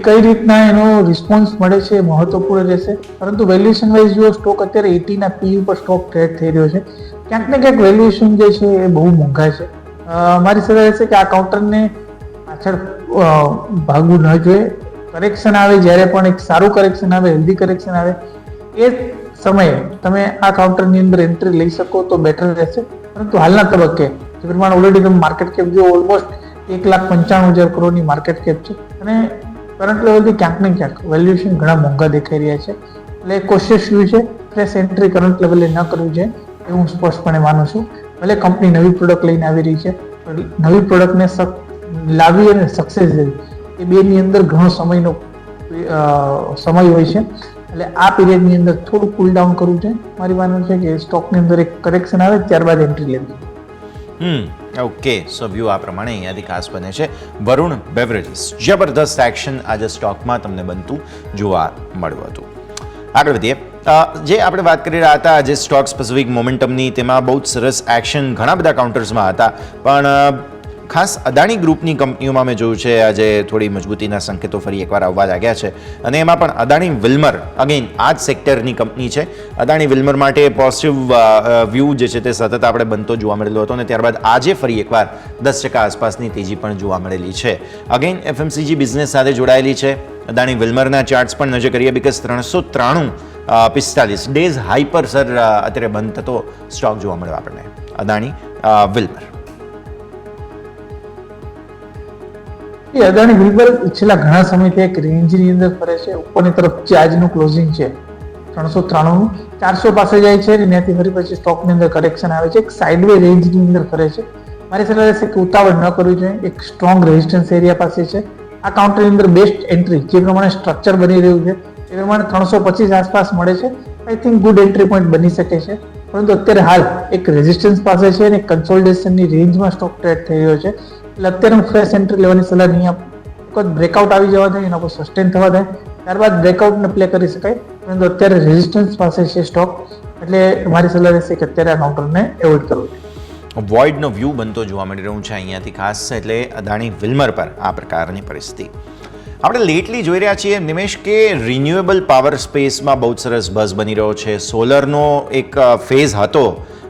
કઈ રીતના એનો રિસ્પોન્સ મળે છે એ મહત્વપૂર્ણ રહેશે. પરંતુ વેલ્યુએશન વાઇઝ જો સ્ટોક અત્યારે 80 PE પર સ્ટોક ટ્રેડ થઈ રહ્યો છે, ક્યાંક ને ક્યાંક વેલ્યુએશન જે છે એ બહુ મોંઘા છે. મારી સલાહ રહેશે કે આ કાઉન્ટરને પાછળ ભાગવું ન જોઈએ. કરેક્શન આવે, જ્યારે પણ એક સારું કરેક્શન આવે, હેલ્ધી કરેક્શન આવે, એ સમયે તમે આ કાઉન્ટરની અંદર એન્ટ્રી લઈ શકો તો બેટર રહેશે. પરંતુ હાલના તબક્કે જે પ્રમાણે ઓલરેડી તમે માર્કેટ કેપ જો ઓલમોસ્ટ 1,95,000 કરોડની માર્કેટ કેપ છે અને કરંટ લેવલથી ક્યાંક ને ક્યાંક વેલ્યુએશન ઘણા મોંઘા દેખાઈ રહ્યા છે. એટલે કોશિશ વ્યૂ છે ફ્રેશ એન્ટ્રી કરંટ લેવલે ન કરવી જોઈએ એ હું સ્પષ્ટપણે માનું છું. ભલે કંપની નવી પ્રોડક્ટ લઈને આવી રહી છે, નવી પ્રોડક્ટને લાવી અને સક્સેસ લેવી એ બેની અંદર ઘણો સમય હોય છે. એટલે આ પીરિયડની અંદર થોડું કુલ ડાઉન કરવું છે. મારી માનવું છે કે સ્ટોકની અંદર એક કરેક્શન આવે ત્યારબાદ એન્ટ્રી લેવી. ઓકે, સો વ્યૂ આ પ્રમાણે અહીંયાથી ખાસ બને છે. વરુણ બેવરેજીસ, જબરદસ્ત એક્શન આજે સ્ટોકમાં તમને બનતું જોવા મળ્યું હતું. આગળ વધીએ. જે આપણે વાત કરી રહ્યા હતા આજે સ્ટોક સ્પેસિફિક મોમેન્ટમની, તેમાં બહુ જ સરસ એક્શન ઘણા બધા કાઉન્ટર્સમાં હતા, પણ ખાસ અદાણી ગ્રુપની કંપનીઓમાં મેં જોયું છે આજે થોડી મજબૂતીના સંકેતો ફરી એકવાર આવવા લાગ્યા છે. અને એમાં પણ અદાણી વિલ્મર, અગેન આ જ સેક્ટરની કંપની છે. અદાણી વિલ્મર માટે પોઝિટિવ વ્યૂ જે છે તે સતત આપણે બનતો જોવા મળેલો હતો અને ત્યારબાદ આજે ફરી એકવાર 10% આસપાસની તેજી પણ જોવા મળેલી છે. અગેન FMCG બિઝનેસ સાથે જોડાયેલી છે. અદાણી વિલ્મરના ચાર્ટ્સ પણ નજર કરીએ, બીકોઝ 393.45 ડેઝ હાઈ પર સર અત્યારે બંધ થતો સ્ટોક જોવા મળ્યો આપણને અદાણી વિલ્મર. અદાણી વિલ્મર છેલ્લા ઘણા સમયથી એક રેન્જની અંદર ફરે છે. ઉપરની તરફ જે આજનું ક્લોઝિંગ છે 393 400 પાસે જાય છે અને ત્યાંથી ફરી પછી સ્ટોકની અંદર કરેક્શન આવે છે. એક સાઇડવે રેન્જની અંદર ફરે છે. મારી સલાહ રહેશે કે ઉતાવળ ન કરવી જોઈએ. એક સ્ટ્રોંગ રેઝિસ્ટન્સ એરિયા પાસે છે. આ કાઉન્ટરની અંદર બેસ્ટ એન્ટ્રી જે પ્રમાણે સ્ટ્રક્ચર બની રહ્યું છે એ પ્રમાણે 325 આસપાસ મળે છે. I think good entry point બની શકે છે. પરંતુ અત્યારે હાલ એક રેઝિસ્ટન્સ પાસે છે અને કન્સોલિડેશનની રેન્જમાં સ્ટોક ટ્રેડ થઈ રહ્યો છે. એટલે અત્યારે હું ફ્રેશ એન્ટ્રી લેવાની સલાહ નહીં આપું. વખત બ્રેકઆઉટ આવી જવા દે, એના પર સસ્ટેન થવા દે, ત્યારબાદ બ્રેકઆઉટને પ્લે કરી શકાય. પરંતુ અત્યારે રેઝિસ્ટન્સ પાસે છે સ્ટોક, એટલે મારી સલાહ રહેશે કે અત્યારે આ કાઉન્ટરને એવોઇડ કરવું જોઈએ. વોઇડનો વ્યૂ બનતો જોવા મળી રહ્યું છે અહીંયાથી ખાસ, એટલે અદાણી વિલ્મર પર આ પ્રકારની પરિસ્થિતિ આપણે લેટલી જોઈ રહ્યા છીએ. નિમેશ, કે રિન્યુએબલ પાવર સ્પેસમાં બહુ સરસ બઝ બની રહ્યો છે. સોલરનો એક ફેઝ હતો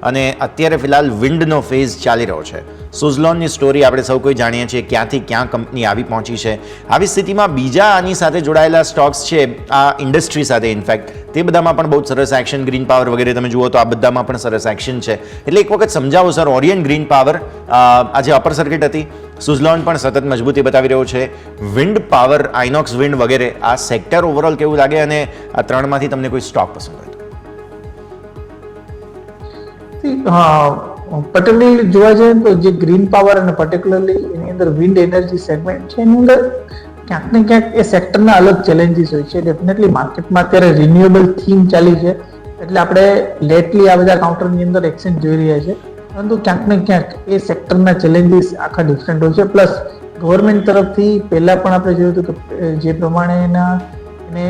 અને અત્યારે ફિલહાલ વિન્ડનો ફેઝ ચાલી રહ્યો છે. સુઝલોનની સ્ટોરી આપણે સૌ કોઈ જાણીએ છીએ, ક્યાંથી ક્યાં કંપની આવી પહોંચી છે. આવી સ્થિતિમાં બીજા આની સાથે જોડાયેલા સ્ટોક્સ છે આ ઇન્ડસ્ટ્રી સાથે, ઇનફેક્ટ તે બધામાં પણ બહુ સરસ એક્શન, ગ્રીન પાવર વગેરે તમે જુઓ તો આ બધામાં પણ સરસ એક્શન છે. એટલે એક વખત સમજાવો સર, ઓરિયન્ટ ગ્રીન પાવર આજે અપર સર્કિટ હતી, સુઝલોન પણ સતત મજબૂતી બતાવી રહ્યો છે, વિન્ડ પાવર, આઇનોક્સ વિન્ડ વગેરે, આ સેક્ટર ઓવરઓલ કેવું લાગે અને આ ત્રણમાંથી તમને કોઈ સ્ટોક પસંદ હોય? પર્ટિક્યુલરલી જોવા જઈએ તો જે ગ્રીન પાવર અને પર્ટિક્યુલરલી એની અંદર વિન્ડ એનર્જી સેગમેન્ટ છે એની અંદર ક્યાંક ને ક્યાંક એ સેક્ટરના અલગ ચેલેન્જીસ હોય છે. ડેફિનેટલી માર્કેટમાં અત્યારે રિન્યુએબલ થીમ ચાલી છે, એટલે આપણે લેટલી આ બધા કાઉન્ટરની અંદર એક્શન જોઈ રહ્યા છે. પરંતુ ક્યાંક ને ક્યાંક એ સેક્ટરના ચેલેન્જીસ આખા ડિફરન્ટ હોય છે. પ્લસ ગવર્મેન્ટ તરફથી પહેલા પણ આપણે જોયું હતું કે જે પ્રમાણેના અને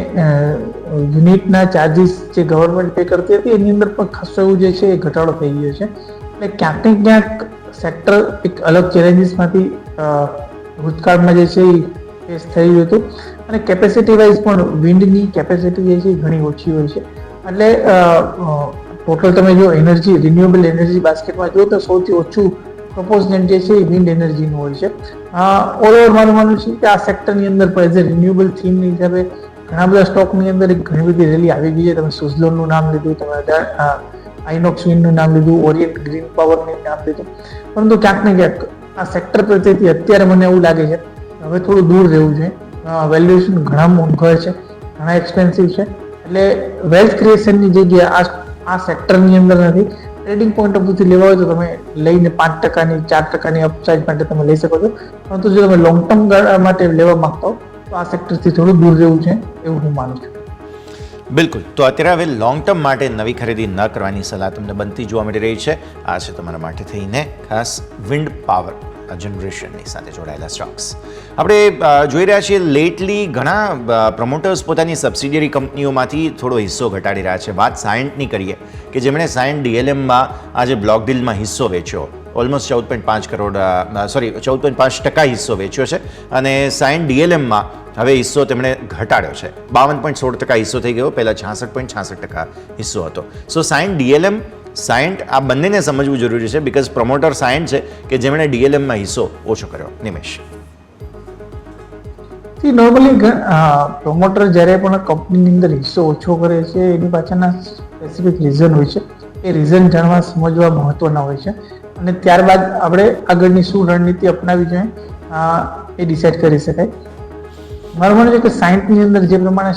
યુનિટના ચાર્જિસ જે ગવર્મેન્ટ પે કરતી હતી એની અંદર પણ ખાસો એવું જે છે એ ઘટાડો થઈ ગયો છે. એટલે ક્યાંક ને ક્યાંક સેક્ટર એક અલગ ચેલેન્જીસમાંથી ભૂતકાળમાં જે છે એ ફેસ થઈ ગયું હતું. અને કેપેસિટી વાઇઝ પણ વિન્ડની કેપેસિટી જે છે એ ઘણી ઓછી હોય છે. એટલે ટોટલ તમે જો એનર્જી, રિન્યુએબલ એનર્જી બાસ્કેટમાં જો તો સૌથી ઓછું પ્રપોઝન્ટ જે છે એ વિન્ડ એનર્જીનું હોય છે. ઓવરઓલ મારું માનવું છે કે આ સેક્ટરની અંદર પણ એઝ એ રિન્યુએબલ થીમની હિસાબે ઘણા બધા સ્ટોકની અંદર એક ઘણી બધી રેલી આવી ગઈ છે. તમે સુઝલોનનું નામ લીધું, તમે આઇનોક્સ વિન્ડનું નામ લીધું, ઓરિયન્ટ ગ્રીન પાવરનું નામ લીધું. પરંતુ ક્યાંક ને ક્યાંક આ સેક્ટર પ્રત્યેથી અત્યારે મને એવું લાગે છે હવે થોડું દૂર રહેવું છે. વેલ્યુએશન ઘણા મોંઘા છે, ઘણા એક્સપેન્સિવ છે. એટલે વેલ્થ ક્રિએશનની જગ્યાએ આ સેક્ટરની અંદર નથી. ટ્રેડિંગ પોઈન્ટ ઓફ વ્યૂથી લેવા હોય તો તમે લઈને 5%ની 4%ની અપસાઇડ માટે તમે લઈ શકો છો. પરંતુ જો તમે લોંગ ટર્મ માટે લેવા માંગતા હો તો આ સેક્ટરથી થોડું દૂર રહેવું છે એવું હું માનું છું. બિલકુલ. તો અત્યારે હવે લોંગ ટર્મ માટે નવી ખરીદી ન કરવાની સલાહ તમને બનતી જોવા મળી રહી છે. આ છે તમારા માટે થઈને ખાસ વિન્ડ પાવર જનરેશનની સાથે જોડાયેલા સ્ટોક્સ. આપણે જોઈ રહ્યા છીએ લેટલી ઘણા પ્રમોટર્સ પોતાની સબસિડિયરી કંપનીઓમાંથી થોડો હિસ્સો ઘટાડી રહ્યા છે. વાત સાયન્ટની કરીએ કે જેમણે સાયન્ટ DLMમાં આજે બ્લોક ડીલમાં હિસ્સો વેચ્યો, ઓલમોસ્ટ 14.5 કરોડ 14.5% હિસ્સો વેચ્યો છે. અને સાયન્ટ ડીએલએમમાં હવે હિસ્સો તેમણે ઘટાડ્યો છે, 52.16% હિસ્સો થઈ ગયો, પહેલાં 66.66% હિસ્સો હતો. સો સાયન્ટ ડીએલએમ સાયન્ટ આ બંનેને સમજવું જરૂરી છે, બિકોઝ પ્રમોટર સાયન્ટ છે કે જેમણે ડીએલએમમાં હિસ્સો ઓછો કર્યો. નિમેશ, નોર્મલી પ્રમોટર જ્યારે પણ કંપનીની અંદર હિસ્સો ઓછો કરે છે એની પાછળના સ્પેસિફિક રીઝન હોય છે. એ રીઝન જાણવા સમજવા મહત્વના હોય છે અને ત્યારબાદ આપણે આગળની શું રણનીતિ અપનાવી જોઈએ એ ડિસાઇડ કરી શકાય. મારું માનવું છે કે સાયન્ટની અંદર જે પ્રમાણે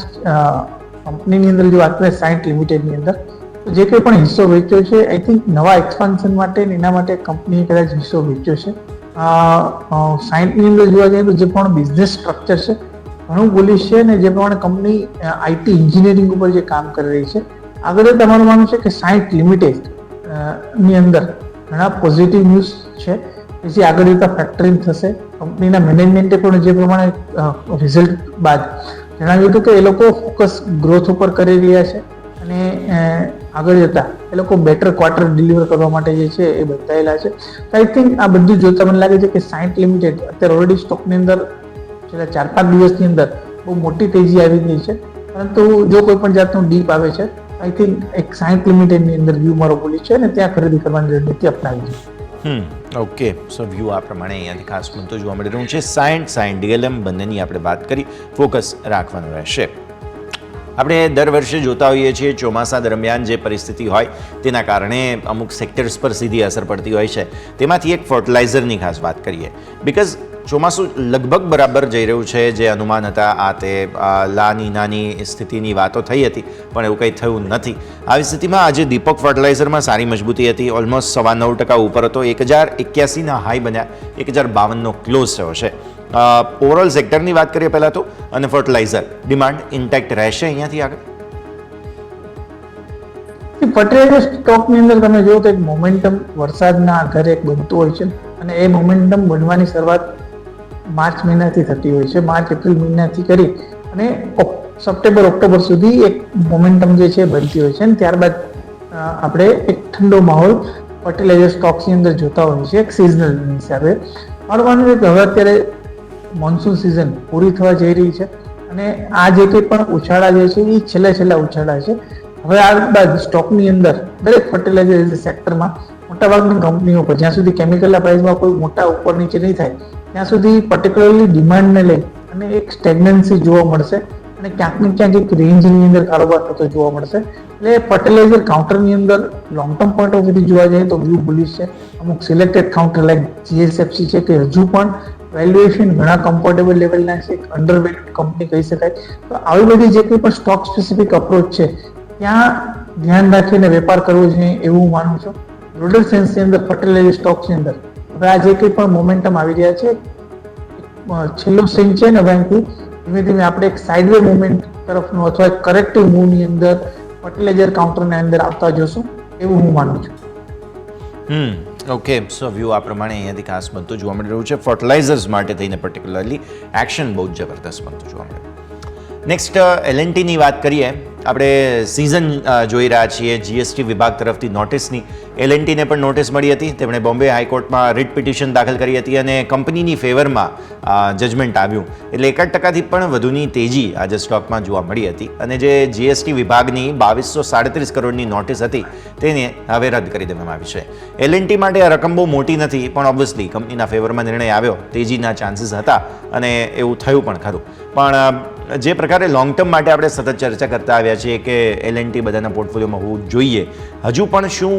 કંપનીની અંદર જો વાત કરીએ સાયન્ટ લિમિટેડની અંદર જે કંઈ પણ હિસ્સો વેચ્યો છે, આઈ થિંક નવા એક્સપાન્શન માટે એના માટે કંપનીએ કદાચ હિસ્સો વેચ્યો છે. સાયન્ટની અંદર જોવા જઈએ તો જે પણ બિઝનેસ સ્ટ્રક્ચર છે ઘણું બોલિશ છે અને જે પ્રમાણે કંપની આઈટી એન્જિનિયરિંગ ઉપર જે કામ કરી રહી છે, આગળ તમારું માનવું છે કે સાયન્ટ લિમિટેડ ની અંદર ઘણા પોઝિટિવ ન્યૂઝ છે કે જે આગળ જતા ફેક્ટરિંગ થશે. કંપનીના મેનેજમેન્ટે પણ જે પ્રમાણે રિઝલ્ટ બાદ જણાવ્યું હતું કે એ લોકો ફોકસ ગ્રોથ ઉપર કરી રહ્યા છે અને આગળ જતા એ લોકો બેટર ક્વાર્ટર ડિલિવર કરવા માટે જે છે એ બતાવેલા છે. આઈ થિંક આ બધું જોતા મને લાગે છે કે સાયન્ટ લિમિટેડ અત્યારે ઓલરેડી સ્ટોકની અંદર છેલ્લા 4-5 દિવસની અંદર બહુ મોટી તેજી આવી ગઈ છે, પરંતુ જો કોઈ પણ જાતનું ડીપ આવે છે આઈ થિંક એક સાયન્ટ લિમિટેડની અંદર વ્યૂ મારો બોલી છે અને ત્યાં ખરીદી કરવાની રણનીતિ અપનાવી છે. ઓકે, સો વ્યૂ આ પ્રમાણે અહીંયાથી ખાસ બનતો જોવા મળી રહ્યું છે. સાયન્ટ ડીએલએમ બંનેની આપણે વાત કરી, ફોકસ રાખવાનું રહેશે. આપણે દર વર્ષે જોતા હોઈએ છીએ ચોમાસા દરમિયાન જે પરિસ્થિતિ હોય તેના કારણે અમુક સેક્ટર્સ પર સીધી અસર પડતી હોય છે. તેમાંથી એક ફર્ટિલાઇઝરની ખાસ વાત કરીએ, બિકોઝ ચોમાસું લગભગ બરાબર જઈ રહ્યું છે. જે અનુમાન હતા આ તે નાની સ્થિતિની વાતો થઈ હતી, પણ એવું કંઈ થયું નથી. આવી સ્થિતિમાં આજે દીપક ફર્ટિલાઇઝરમાં સારી મજબૂતી હતી, ઓલમોસ્ટ 9.25% ઉપર હતો, 1081ના હાઈ બન્યા, 1052નો ક્લોઝ થયો છે. ઓવરઓલ સેક્ટરની વાત કરીએ પહેલાં તો, અને ફર્ટિલાઇઝર ડિમાન્ડ ઇન્ટેક્ટ રહેશે અહીંયાથી આગળ. ફર્ટિલાઇઝર સ્ટોકની અંદર તમે જુઓ તો એક મોમેન્ટમ વરસાદના આધારે એક બનતું હોય છે અને એ મોમેન્ટમ બનવાની શરૂઆત માર્ચ મહિનાથી થતી હોય છે. માર્ચ એપ્રિલ મહિનાથી કરી અને સપ્ટેમ્બર ઓક્ટોબર સુધી એક મોમેન્ટમ જે છે બનતી હોય છે અને ત્યારબાદ આપણે એક ઠંડો માહોલ ફર્ટિલાઇઝર સ્ટોક્સની અંદર જોતા હોઈએ છીએ એક સિઝનલ હિસાબે. મારું માનવું છે કે હવે અત્યારે મોન્સૂન સિઝન પૂરી થવા જઈ રહી છે અને આ જે કંઈ પણ ઉછાળા જે છે એ છેલ્લા ઉછાળા છે. હવે આ બાદ સ્ટોકની અંદર દરેક ફર્ટિલાઇઝર સેક્ટરમાં મોટાભાગની કંપનીઓ પર જ્યાં સુધી કેમિકલના પ્રાઇસમાં કોઈ મોટા ઉપર નીચે નહીં થાય ત્યાં સુધી પર્ટિક્યુલરલી ડિમાન્ડને લઈ અને એક સ્ટેગ્નન્સી જોવા મળશે અને ક્યાંક ને ક્યાંક એક રેન્જની અંદર કારોબાર થતો જોવા મળશે. એટલે ફર્ટિલાઇઝર કાઉન્ટરની અંદર લોંગ ટર્મ પોઈન્ટ ઓફ વ્યૂથી જોવા જઈએ તો વ્યૂ બુલિશ છે. અમુક સિલેક્ટેડ કાઉન્ટર લાઈક જીએસએફસી છે કે હજુ પણ વેલ્યુએશન ઘણા કમ્ફર્ટેબલ લેવલના છે, અંડરવેલ્યુડ કંપની કહી શકાય. તો આવી બધી જે કંઈ પણ સ્ટોક સ્પેસિફિક અપ્રોચ છે ત્યાં ધ્યાન રાખીને વેપાર કરવો જોઈએ એવું હું માનું છું. બ્રોડર સેન્સની અંદર ફર્ટિલાઇઝર સ્ટોક્સની અંદર હવે આ જે કંઈ પણ મોમેન્ટમ આવી રહ્યા છે, છેલ્લો સિંગ છે ને બેંકથી ધીમે ધીમે આપણે એક સાઇડવે મુવમેન્ટ તરફનું અથવા એક કરેક્ટિવ મૂવની અંદર ફર્ટિલાઇઝર કાઉન્ટરની અંદર આવતા જોશું એવું હું માનું છું. ઓકે, સો વ્યૂ આ પ્રમાણે અહીંયાથી ખાસ બનતું જોવા મળી રહ્યું છે. ફર્ટિલાઇઝર્સ માટે થઈને પર્ટિક્યુલરલી એક્શન બહુ જ જબરદસ્ત બનતું જોવા મળે. નેક્સ્ટ એલએનટીની વાત કરીએ. આપણે સિઝન જોઈ રહ્યા છીએ જીએસટી વિભાગ તરફથી નોટિસની. એલએનટીને પણ નોટિસ મળી હતી, તેમણે બોમ્બે હાઈકોર્ટમાં રિટ પિટિશન દાખલ કરી હતી અને કંપનીની ફેવરમાં જજમેન્ટ આવ્યું. એટલે 1% પણ વધુની તેજી આજે સ્ટોકમાં જોવા મળી હતી અને જે જીએસટી વિભાગની 2237 કરોડની નોટિસ હતી તેને હવે રદ કરી દેવામાં આવી છે. એલએનટી માટે આ રકમ બહુ મોટી નથી, પણ ઓબ્વિયસલી કંપનીના ફેવરમાં નિર્ણય આવ્યો, તેજીના ચાન્સીસ હતા અને એવું થયું પણ ખરું. પણ જે પ્રકારે લોંગ ટર્મ માટે આપણે સતત ચર્ચા કરતા આવ્યા છીએ કે એલએનટી બધાના પોર્ટફોલિયોમાં હોવું જોઈએ, હજુ પણ શું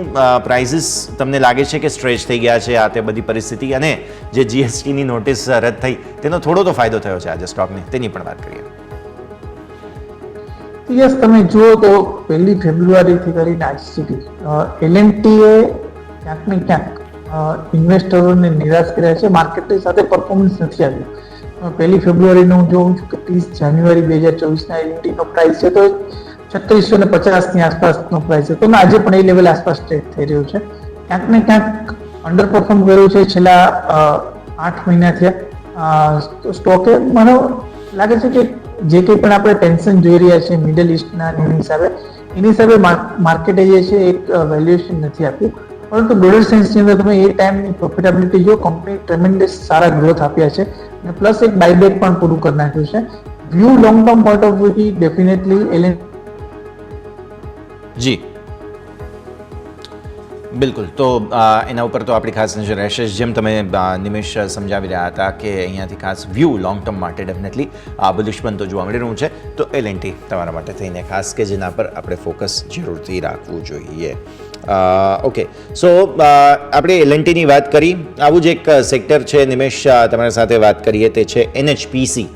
પ્રાઇઝીસ તમને લાગે છે કે સ્ટ્રેચ થઈ ગયા છે આ તે બધી પરિસ્થિતિ અને જે જીએસટીની નોટિસ રદ થઈ તેનો થોડો તો ફાયદો થયો છે આજે સ્ટોકને, તેની પણ વાત કરીએ. યસ, તમે જુઓ તો 1 ફેબ્રુઆરીથી કરીને આજ સુધી એલએનટીએ ક્યાંક ને ક્યાંક ઇન્વેસ્ટરોને નિરાશ કર્યા છે. માર્કેટની સાથે પરફોર્મન્સ નથી આવ્યું. 1 ફેબ્રુઆરીનો હું જોઉં છું કે 30 જાન્યુઆરી 2024ના એલએનટીનો પ્રાઇસ છે તો 3650ની આસપાસનો પ્રાઇસ છે, તો આજે પણ એ લેવલ આસપાસ ટ્રેડ થઈ રહ્યું છે. ક્યાંક ને ક્યાંક અંડર પરફોર્મ કર્યું છે છેલ્લા 8 મહિના થયા સ્ટોકે. મને લાગે છે કે જે કંઈ પણ આપણે ટેન્શન જોઈ રહ્યા છીએ મિડલ ઇસ્ટના એની હિસાબે માર્કેટે જે છે એક વેલ્યુએશન નથી આપ્યું પરંતુ ડોલર સેન્સની અંદર તમે એ ટાઈમની પ્રોફિટેબિલિટી જો કંપની ટ્રેમેન્ડસ સારા ગ્રોથ આપ્યા છે અને પ્લસ એક બાયબેક પણ પૂરું કરી નાખ્યું છે. View long term point of વ્યૂથી ડેફિનેટલી જી બિલકુલ. તો એના ઉપર તો આપણી ખાસ નજર રહેશે જ. જેમ તમે નિમેશ સમજાવી રહ્યા હતા કે અહીંયાથી ખાસ વ્યૂ લોંગ ટર્મ માટે ડેફિનેટલી બુલિશ પણ તો જોવા મળી રહ્યું છે. તો L&T તમારા માટે થઈને ખાસ કે જેના પર આપણે ફોકસ જરૂરથી રાખવું જોઈએ. ઓકે, સો આપણે L&Tની વાત કરી. આવું જ એક સેક્ટર છે નિમેશ, તમારા સાથે વાત કરીએ તે છે NHPC.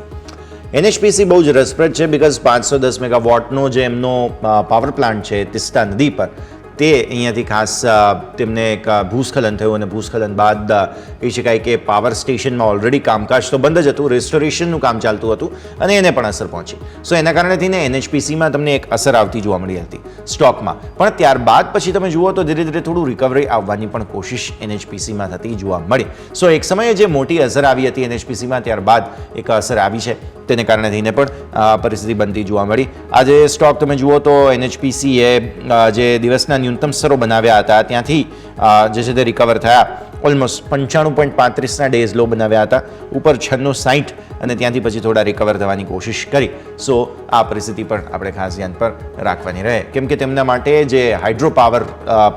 NHPC બહુ જ રસપ્રદ છે બિકોઝ 510 મેગાવોટનો જે એમનો પાવર પ્લાન્ટ છે તિસ્તા નદી પર, તે અહીંયાથી ખાસ તેમને એક ભૂસ્ખલન થયું અને ભૂસ્ખલન બાદ કહી શકાય કે પાવર સ્ટેશનમાં ઓલરેડી કામકાજ તો બંધ જ હતું, રેસ્ટોરેશનનું કામ ચાલતું હતું અને એને પણ અસર પહોંચી. સો એના કારણે થઈને NHPCમાં તમને એક અસર આવતી જોવા મળી હતી સ્ટોકમાં. પણ ત્યારબાદ પછી તમે જુઓ તો ધીરે ધીરે થોડું રિકવરી આવવાની પણ કોશિશ NHPCમાં થતી જોવા મળી. સો એક સમયે જે મોટી અસર આવી હતી NHPCમાં, ત્યારબાદ એક અસર આવી છે, તેને કારણે થઈને પણ પરિસ્થિતિ બનતી જોવા મળી. આજે સ્ટોક તમે જુઓ તો NHPC એ જે દિવસના ન્યૂનતમ સ્તરો બનાવ્યા હતા ત્યાંથી જે છે તે રિકવર થયા. ઓલમોસ્ટ 95.35ના ડેઝ લો બનાવ્યા હતા, ઉપર 96.60 અને ત્યાંથી પછી થોડા રિકવર થવાની કોશિશ કરી. સો આ પરિસ્થિતિ પણ આપણે ખાસ ધ્યાન પર રાખવાની રહે, કેમ કે તેમના માટે જે હાઇડ્રો પાવર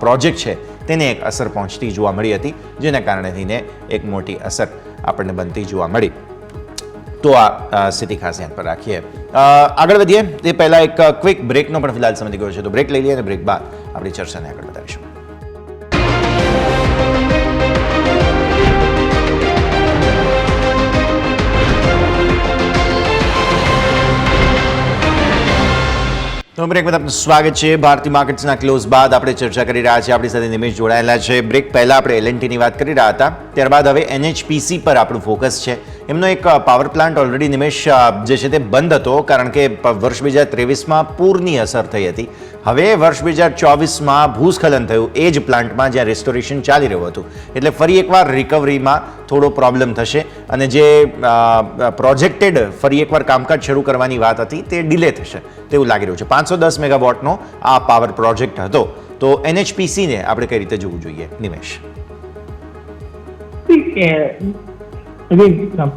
પ્રોજેક્ટ છે તેને એક અસર પહોંચતી જોવા મળી હતી, જેના કારણે થઈને એક મોટી અસર આપણને બનતી જોવા મળી. તો આ સ્થિતિ ખાસ ધ્યાન પર રાખીએ. આગળ વધીએ તે પહેલાં એક ક્વિક બ્રેકનો પણ ફિલહાલ સમય ગયો છે, તો બ્રેક લઈ લઈએ અને બ્રેક બાદ આપણી ચર્ચાને આગળ વધારીશું. તો બ્રેક બાદ આપનું સ્વાગત છે. ભારતીય માર્કેટ્સના ક્લોઝ બાદ આપણે ચર્ચા કરી રહ્યા છીએ. આપણી સાથે નિમેશ જોડાયેલા છે. બ્રેક પહેલાં આપણે L&Tની વાત કરી રહ્યા હતા, ત્યારબાદ હવે NHPC પર આપણું ફોકસ છે. એમનો એક પાવર પ્લાન્ટ ઓલરેડી નિમેશ જે છે તે બંધ હતો, કારણ કે વર્ષ 2023માં પૂરની અસર થઈ હતી. હવે વર્ષ 2024માં ભૂસ્ખલન થયું એ જ પ્લાન્ટમાં જ્યાં રેસ્ટોરેશન ચાલી રહ્યું હતું, એટલે ફરી એકવાર રિકવરીમાં થોડો પ્રોબ્લેમ થશે અને જે પ્રોજેક્ટેડ ફરી એકવાર કામકાજ શરૂ કરવાની વાત હતી તે ડિલે થશે તેવું લાગી રહ્યું છે. 510 મેગાવોટનો આ પાવર પ્રોજેક્ટ હતો. તો NHPCને આપણે કઈ રીતે જોવું જોઈએ નિમેશ?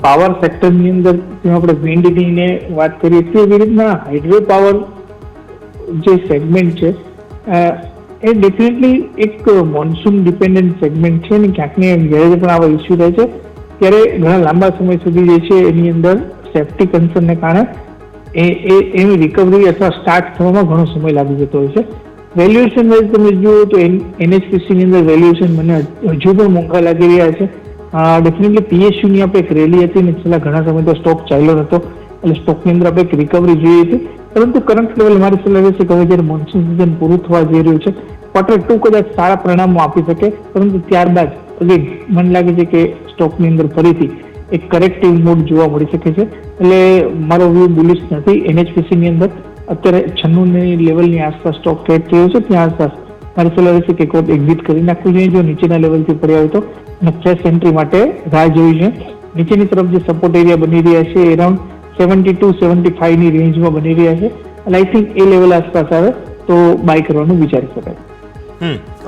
પાવર સેક્ટરની અંદર આપણે વિન્ડની વાત કરીએ તો એવી રીતના હાઇડ્રો પાવર જે સેગમેન્ટ છે એ ડેફિનેટલી એક મોન્સૂન ડિપેન્ડન્ટ સેગમેન્ટ છે ને ક્યાંક ને જ્યારે પણ આવા ઇસ્યુ થાય છે ત્યારે ઘણા લાંબા સમય સુધી જે છે એની અંદર સેફ્ટી કન્સર્નને કારણે એની રિકવરી અથવા સ્ટાર્ટ થવામાં ઘણો સમય લાગી જતો હોય છે. વેલ્યુએશન વાઇઝ તમે જુઓ તો NHPCની અંદર વેલ્યુએશન મને હજુ પણ મોંઘા લાગી રહ્યા છે. ડેફિનેટલી PSUની આપણે એક રેલી હતી ને છેલ્લા ઘણા સમય તો સ્ટોક ચાલ્યો હતો, એટલે સ્ટોકની અંદર આપણે એક રિકવરી જોઈએ હતી. પરંતુ કરંટ લેવલ મારી સલાહ રહેશે કે હવે જ્યારે મોન્સૂન સિઝન પૂરું થવા જઈ રહ્યું છે, Q2 કદાચ સારા પરિણામો આપી શકે, પરંતુ ત્યારબાદ મને લાગે છે કે સ્ટોકની અંદર ફરીથી એક કરેક્ટિવ મૂડ જોવા મળી શકે છે. એટલે મારો વ્યૂ બુલિશ નથી. NHPCની અંદર અત્યારે 96ની લેવલની આસપાસ સ્ટોક ટ્રેડ થયો છે, ત્યાં આસપાસ મારી સલાહ રહેશે કે કોઈક એક્ઝિટ કરી નાખવું જોઈએ જો નીચેના લેવલથી પડ્યા હોય તો, અને ફ્રેશ એન્ટ્રી માટે રાહ જોવી છે. નીચેની તરફ જે સપોર્ટ એરિયા બની રહ્યા છે એરાઉન્ડ 72-75ની રેન્જમાં બની રહ્યા છે, એટલે આઈ થિંક એ લેવલ આસપાસ આવે તો બાય કરવાનું વિચારી શકાય.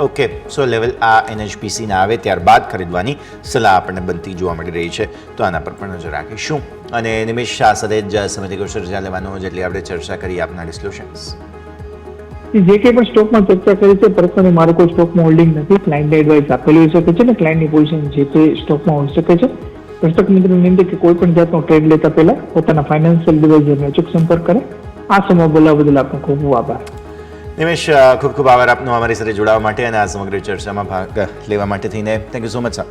ઓકે, સો લેવલ આ NHPCના આવે ત્યારબાદ ખરીદવાની સલાહ આપણને બનતી જોવા મળી રહી છે. તો આના પર પણ નજર રાખીશું. અને નિમેશ શાહ સાથે જ સમિતિ ચર્ચા લેવાનો જેટલી આપણે ચર્ચા કરી આપના ડિસ્ક્લોશન્સ. જે કંઈ પણ સ્ટોકમાં ચર્ચા કરી છે, પર્સનલી મારું કોઈ સ્ટોકમાં હોલ્ડિંગ નથી. ક્લાયન્ટને એડવાઇસ આપેલી હોઈ શકે છે ને ક્લાયન્ટની પોઝિશન જે તે સ્ટોકમાં હોઈ શકે છે. દર્શક મિત્રોને વિનંતી કે કોઈ પણ જાતનો ટ્રેડ લેતા પહેલા પોતાના ફાઇનાન્શિયલ એડવાઇઝરનો અચૂક સંપર્ક કરે. આ સમય બોલાવવા બદલ આપનો ખૂબ ખૂબ આભાર. નિમેશ, ખૂબ ખૂબ આભાર આપનો અમારી સાથે જોડાવા માટે અને આ સમગ્ર ચર્ચામાં ભાગ લેવા માટે થઈને. Thank you so much sir.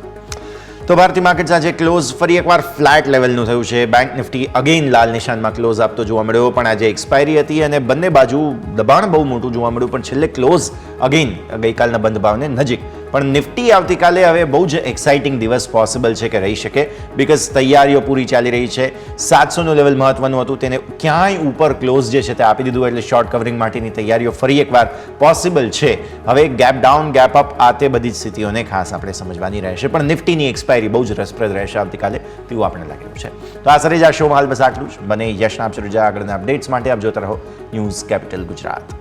તો ભારતીય માર્કેટ્સ આજે ક્લોઝ ફરી એકવાર ફ્લેટ લેવલનું થયું છે. બેંક નિફ્ટી અગેન લાલ નિશાનમાં ક્લોઝ આપતો જોવા મળ્યો, પણ આજે એક્સપાયરી હતી અને બંને બાજુ દબાણ બહુ મોટું જોવા મળ્યું, પણ છેલ્લે ક્લોઝ અગેન ગઈકાલના બંધ ભાવને નજીક. પણ નિફ્ટી આવતીકાલે હવે બહુ જ એક્સાઇટિંગ દિવસ પોસિબલ છે કે રહી શકે, બિકોઝ તૈયારીઓ પૂરી ચાલી રહી છે. 700નું લેવલ મહત્વનું હતું, તેને ક્યાંય ઉપર ક્લોઝ જે છે તે આપી દીધું, એટલે શોર્ટ કવરિંગ માટેની તૈયારીઓ ફરી એકવાર પોસિબલ છે. હવે ગેપ ડાઉન, ગેપ અપ, આ તે બધી જ સ્થિતિઓને ખાસ આપણે સમજવાની રહેશે, પણ નિફ્ટીની એક્સપાયરી બહુ જ રસપ્રદ રહેશે આવતીકાલે તેવું આપણે લાગ્યું છે. તો આ સરે જ આ શોમાં હાલ બસ આટલું જ. બને યશના આપશે રજા. આગળના અપડેટ્સ માટે આપ જોતા રહો news capital Gujarat.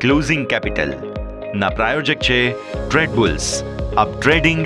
Closing capital ના પ્રાયોજક છે ટ્રેડ બુલ્સ અપ ટ્રેડિંગ